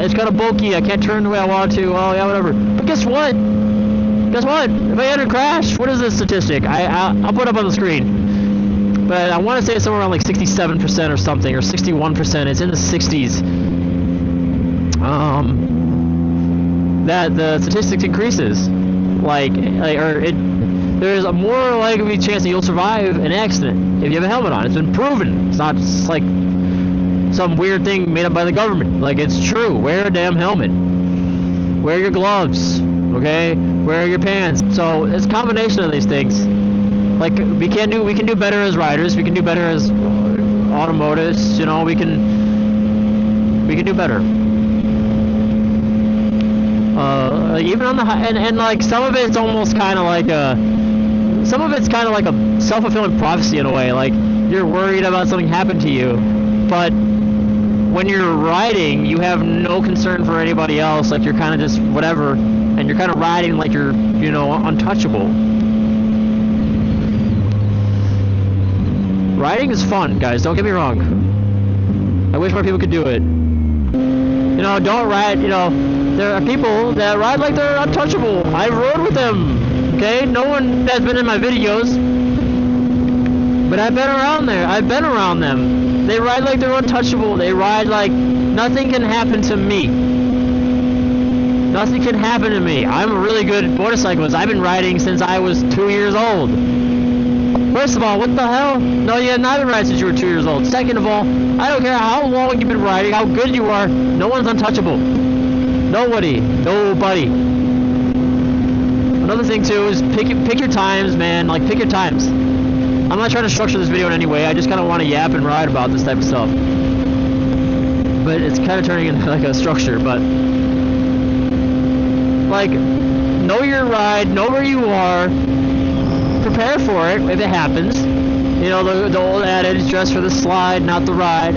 it's kind of bulky. I can't turn the way I want to. Oh, yeah, whatever. But guess what? Guess what? If I enter a crash, what is this statistic? I'll put it up on the screen. But I want to say it's somewhere around like 67% or something, or 61%. It's in the 60s. That the statistics increases. There's a more likely chance that you'll survive an accident if you have a helmet on. It's been proven. It's not just like some weird thing made up by the government. Like, it's true. Wear a damn helmet. Wear your gloves. Okay? Wear your pants. So it's a combination of these things. Like, we can do better as riders. We can do better as automotives. You know, we can do better. Even on the high, and like some of it's almost kind of like a self-fulfilling prophecy in a way. Like, you're worried about something happening to you, but when you're riding, you have no concern for anybody else. Like, you're kind of just whatever, and you're kind of riding like you're, you know, untouchable. Riding is fun, guys. Don't get me wrong. I wish more people could do it. You know, don't ride, you know, there are people that ride like they're untouchable. I rode with them, okay? No one has been in my videos, but I've been around there. I've been around them. They ride like they're untouchable. They ride like nothing can happen to me. Nothing can happen to me. I'm a really good motorcyclist. I've been riding since I was 2 years old. First of all, what the hell? No, you have not been riding since you were 2 years old. Second of all, I don't care how long you've been riding, how good you are, no one's untouchable. Nobody. Another thing too is pick your times, man. Like, pick your times. I'm not trying to structure this video in any way. I just kind of want to yap and ride about this type of stuff. But it's kind of turning into like a structure. But like, know your ride, know where you are, prepare for it if it happens. You know, the old adage, dress for the slide, not the ride.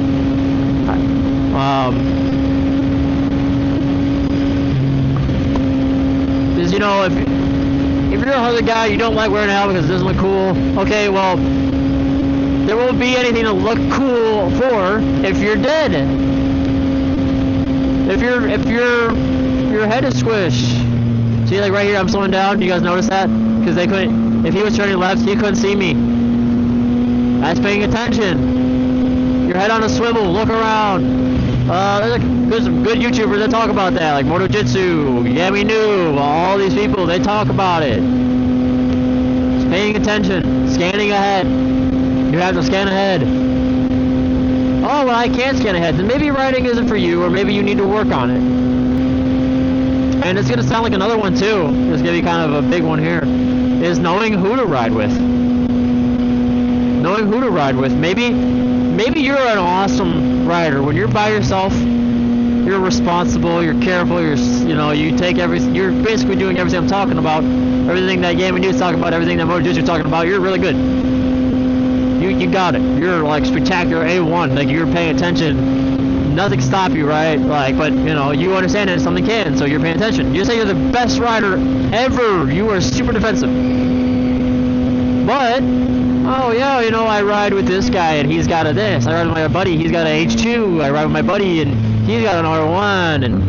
Because, you know, if you're a Harley guy, you don't like wearing a helmet because it doesn't look cool. Okay, well, there won't be anything to look cool for if you're dead. If your head is squished. See, like right here, I'm slowing down. Do you guys notice that? Because they couldn't. If he was turning left, he couldn't see me. That's paying attention. Your head on a swivel. Look around. There's some good YouTubers that talk about that, like MotoJitsu, Yami Noob, all these people, they talk about it. Just paying attention, scanning ahead. You have to scan ahead. Oh, well, I can't scan ahead. Then maybe riding isn't for you, or maybe you need to work on it. And it's going to sound like another one, too. It's going to be kind of a big one here. Is knowing who to ride with. Knowing who to ride with. Maybe you're an awesome rider. When you're by yourself, you're responsible, you're careful, you take you're basically doing everything I'm talking about. Everything that Yami Noob is talking about, everything that MotoJitsu is talking about, you're really good. You got it. You're like spectacular A1, like you're paying attention. Nothing stop you, right? Like, but you understand that something can, so you're paying attention. You say you're the best rider ever. You are super defensive. But oh yeah, I ride with this guy and he's got a this. I ride with my buddy, he's got an H2. I ride with my buddy and he's got an R1. And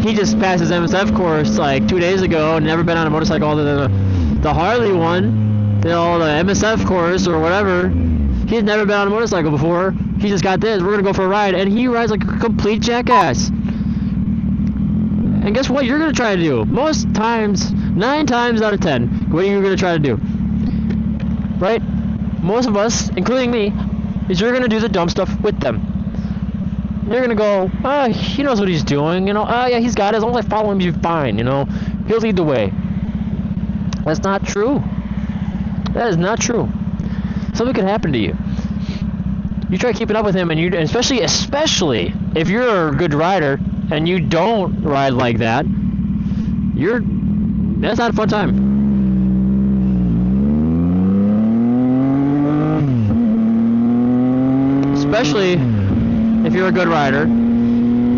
he just passed his MSF course like 2 days ago and never been on a motorcycle other than the Harley one, the MSF course or whatever. He's never been on a motorcycle before. He just got this. We're gonna go for a ride, and he rides like a complete jackass. And guess what? You're gonna try to do most times, 9 times out of 10. What are you gonna try to do? Right? Most of us, including me, is you're gonna do the dumb stuff with them. You're gonna go, he knows what he's doing, yeah, he's got it. As long as I follow him, you're fine, he'll lead the way. That's not true. That is not true. Something could happen to you. You try keeping up with him, and especially if you're a good rider and you don't ride like that, that's not a fun time. Especially if you're a good rider.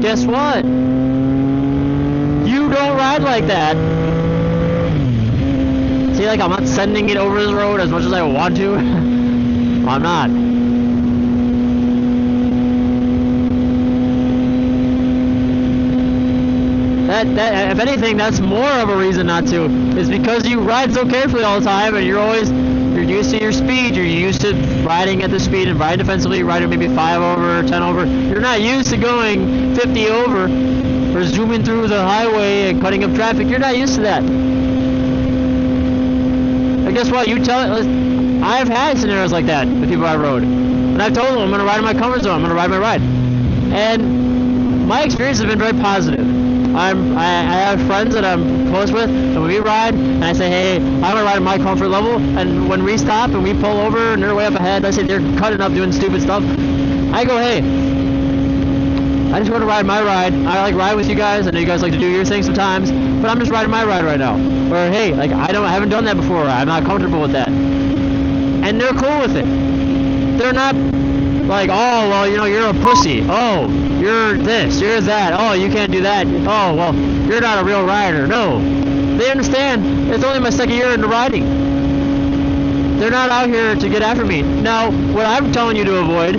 Guess what? You don't ride like that. See, like I'm not sending it over the road as much as I want to. I'm not. That if anything, that's more of a reason not to. It's because you ride so carefully all the time, and you're used to your speed. You're used to riding at the speed and riding defensively, riding maybe 5 over, 10 over. You're not used to going 50 over or zooming through the highway and cutting up traffic. You're not used to that. And guess what? I've had scenarios like that with people I rode. And I've told them I'm going to ride in my comfort zone. I'm going to ride my ride. And my experience has been very positive. I have friends that I'm close with, and when we ride, and I say, hey, I'm going to ride at my comfort level, and when we stop and we pull over and they're way up ahead, I say they're cutting up doing stupid stuff, I go, hey, I just want to ride my ride. I like ride with you guys. I know you guys like to do your thing sometimes, but I'm just riding my ride right now. Or hey, like I haven't done that before. I'm not comfortable with that. And they're cool with it. They're not like, oh, well, you're a pussy. Oh, you're this, you're that. Oh, you can't do that. Oh, well, you're not a real rider. No. They understand it's only my second year into riding. They're not out here to get after me. Now, what I'm telling you to avoid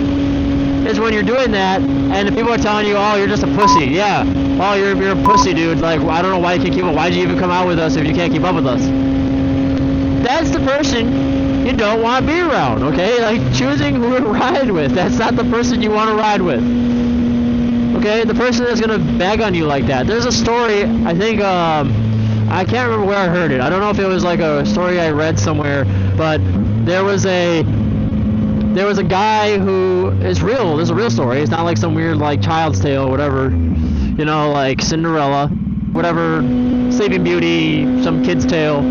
is when you're doing that, and the people are telling you, oh, you're just a pussy. Yeah. Oh, you're a pussy, dude. Like, I don't know why you can't keep up. Why'd you even come out with us if you can't keep up with us? That's the person you don't want to be around, okay? Like, choosing who to ride with. That's not the person you want to ride with. Okay? The person that's going to bag on you like that. There's a story, I think, I can't remember where I heard it. I don't know if it was like a story I read somewhere, but there was a guy who is real. This is a real story. It's not like some weird like Child's Tale or whatever, like Cinderella, whatever, Sleeping Beauty, some kid's tale.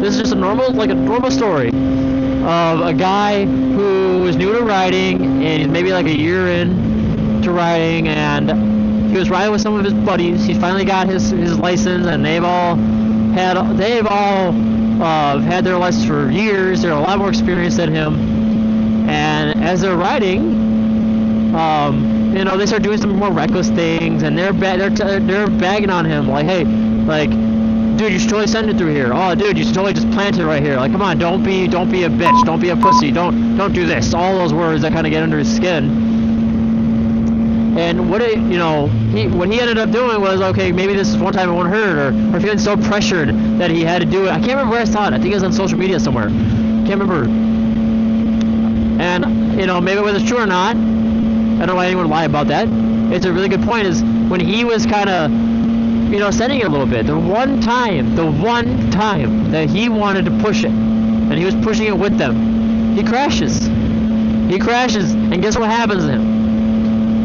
This is just a normal story of a guy who was new to riding and he's maybe like a year in to riding, and he was riding with some of his buddies. He finally got his license, and they've all had their license for years. They're a lot more experienced than him. And as they're riding, they start doing some more reckless things, and they're bagging on him, like, hey, like, dude, you should totally send it through here. Oh, dude, you should totally just plant it right here. Like, come on, don't be a bitch, don't be a pussy, don't do this. All those words that kind of get under his skin. And what he ended up doing was, okay, maybe this is one time it won't hurt, or feeling so pressured that he had to do it. I can't remember where I saw it. I think it was on social media somewhere. Can't remember. And maybe whether it's true or not, I don't know why anyone would lie about that. It's a really good point. Is when he was kind of, sending it a little bit. The one time that he wanted to push it, and he was pushing it with them, he crashes. And guess what happens to him?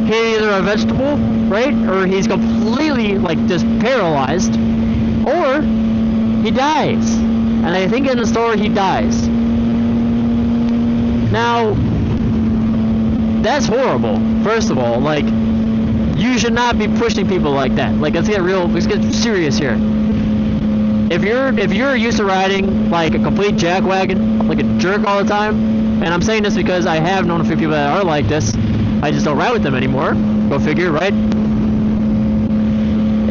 He's either a vegetable, right, or he's completely just paralyzed, or he dies. And I think in the story he dies. Now, that's horrible. First of all, you should not be pushing people like that. Let's get serious here. If you're used to riding like a complete jackwagon, like a jerk all the time, and I'm saying this because I have known a few people that are like this. I just don't ride with them anymore. Go figure, right?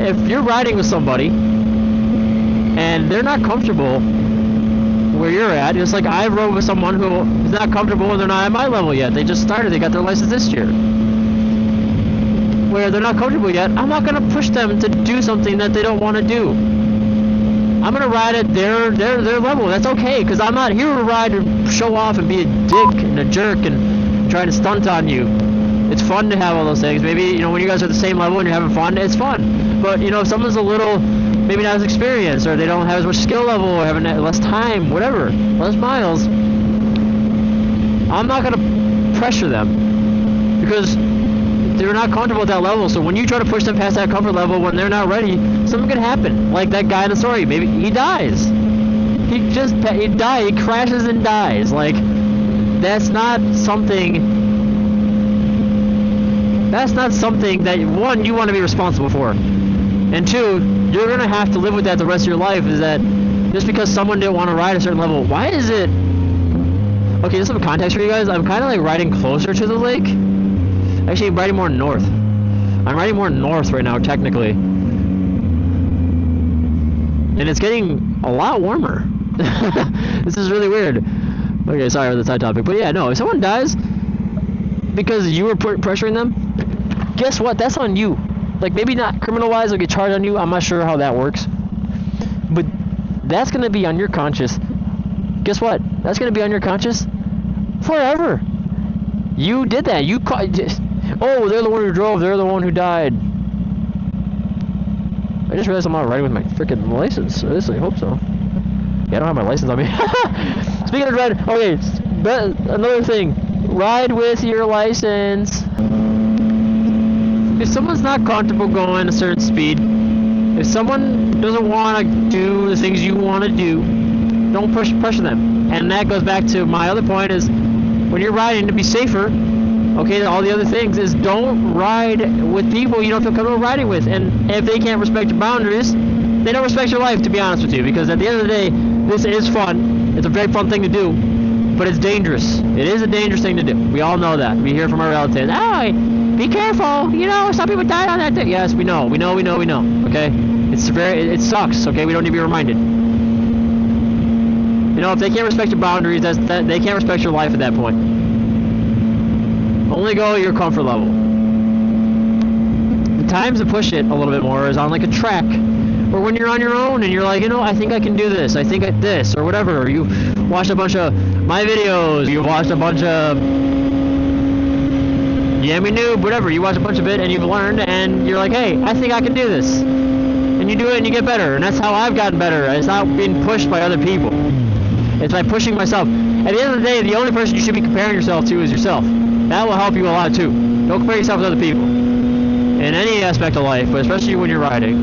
If you're riding with somebody and they're not comfortable where you're at, it's like I rode with someone who is not comfortable and they're not at my level yet. They just started. They got their license this year. Where they're not comfortable yet, I'm not going to push them to do something that they don't want to do. I'm going to ride at their level. That's okay, because I'm not here to ride to show off and be a dick and a jerk and try to stunt on you. It's fun to have all those things. Maybe, when you guys are at the same level and you're having fun, it's fun. But, if someone's a little, maybe not as experienced, or they don't have as much skill level, or having less time, whatever, less miles, I'm not going to pressure them. Because they're not comfortable at that level. So when you try to push them past that comfort level when they're not ready, something could happen. Like that guy in the story. Maybe he dies. He crashes and dies. That's not something that, one, you want to be responsible for. And two, you're going to have to live with that the rest of your life, is that just because someone didn't want to ride a certain level, why is it... Okay, just some context for you guys. I'm kind of riding closer to the lake. Actually, I'm riding more north. I'm riding more north right now, technically. And it's getting a lot warmer. This is really weird. Okay, sorry for the side topic. But yeah, no, if someone dies because you were pressuring them, guess what? That's on you. Maybe not criminal-wise, they'll get charged on you. I'm not sure how that works. But that's going to be on your conscience. Guess what? That's going to be on your conscience forever. You did that. Oh, they're the one who drove. They're the one who died. I just realized I'm not riding with my freaking license. At least I hope so. Yeah, I don't have my license on me. Speaking of riding, okay, another thing. Ride with your license. If someone's not comfortable going a certain speed, if someone doesn't want to do the things you want to do, don't pressure them. And that goes back to my other point is, when you're riding, to be safer, okay, all the other things is don't ride with people you don't feel comfortable riding with. And if they can't respect your boundaries, they don't respect your life, to be honest with you. Because at the end of the day, this is fun. It's a very fun thing to do, but it's dangerous. It is a dangerous thing to do. We all know that. We hear from our relatives, oh, be careful. Some people died on that thing. Yes, we know. Okay? It sucks, okay? We don't need to be reminded. If they can't respect your boundaries, they can't respect your life at that point. Only go at your comfort level. The times to push it a little bit more is on a track, or when you're on your own and you're like, I think I can do this. I think this, or whatever. You watched a bunch of my videos. You watched a bunch of Yammy Noob, whatever. You watch a bunch of it and you've learned, and you're like, hey, I think I can do this. And you do it and you get better. And that's how I've gotten better. It's not being pushed by other people. It's by pushing myself. At the end of the day, the only person you should be comparing yourself to is yourself. That will help you a lot too. Don't compare yourself with other people. In any aspect of life, but especially when you're riding.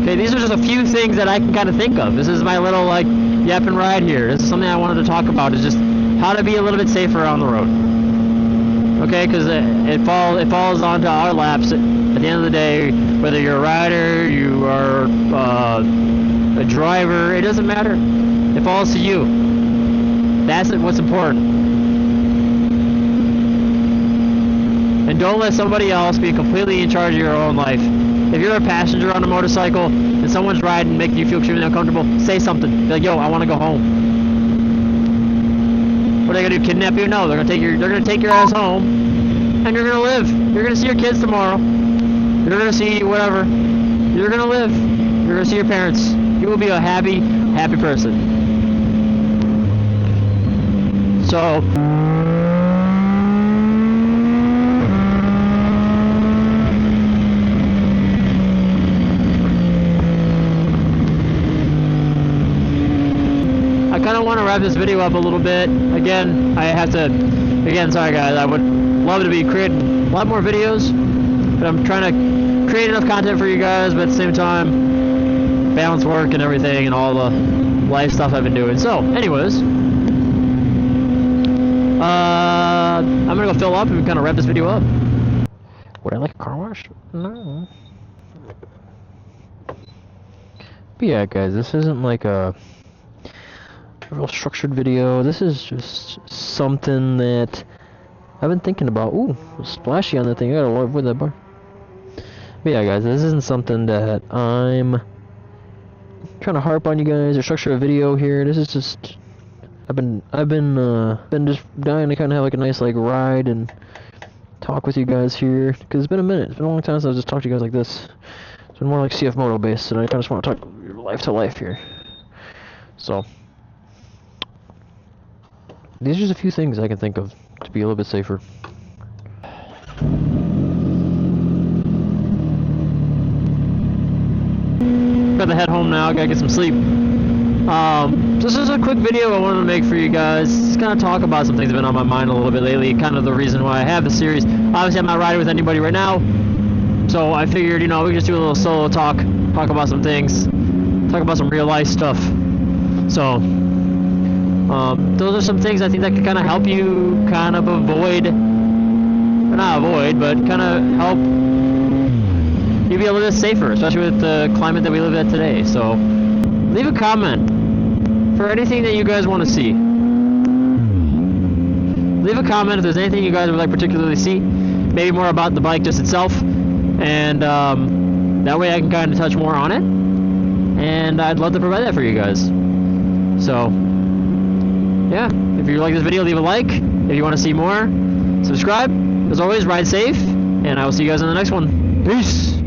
Okay, these are just a few things that I can kind of think of. This is my little YapNRide here. This is something I wanted to talk about, is just how to be a little bit safer on the road. Okay, because it falls onto our laps at the end of the day, whether you're a rider, you are a driver, it doesn't matter. It falls to you. That's what's important. And don't let somebody else be completely in charge of your own life. If you're a passenger on a motorcycle and someone's riding making you feel extremely uncomfortable, say something. Be like, yo, I want to go home. What are they gonna do? Kidnap you? No, they're gonna take your ass home, and you're gonna live. You're gonna see your kids tomorrow. You're gonna see whatever. You're gonna live. You're gonna see your parents. You will be a happy person. So. I kind of want to wrap this video up a little bit. Again, sorry guys, I would love to be creating a lot more videos, but I'm trying to create enough content for you guys, but at the same time, balance work and everything and all the life stuff I've been doing. So, anyways, I'm gonna go fill up and kind of wrap this video up. Would I like a car wash? No. But yeah, guys, this isn't like a real structured video. This is just something that I've been thinking about. Ooh, splashy on that thing. I gotta avoid that bar. But yeah, guys, this isn't something that I'm trying to harp on you guys or structure a video here. This is just I've been just dying to kind of have like a nice like ride and talk with you guys here, because it's been a minute. It's been a long time since I just talked to you guys like this. It's been more like CF Moto based, and I kind of just want to talk life to life here. So these are just a few things I can think of to be a little bit safer. Got to head home now, gotta get some sleep. This is a quick video I wanted to make for you guys. Just kind of talk about some things that have been on my mind a little bit lately. Kind of the reason why I have this series. Obviously I'm not riding with anybody right now, so I figured, we could just do a little solo talk about some things, talk about some real life stuff. So those are some things I think that can kind of help you kind of avoid, or not avoid, but kind of help you be a little bit safer, especially with the climate that we live in today. So leave a comment for anything that you guys want to see. Leave a comment if there's anything you guys would like particularly see, maybe more about the bike just itself, and that way I can kind of touch more on it, and I'd love to provide that for you guys. So yeah, if you like this video, leave a like. If you want to see more, subscribe. As always, ride safe, and I will see you guys in the next one. Peace!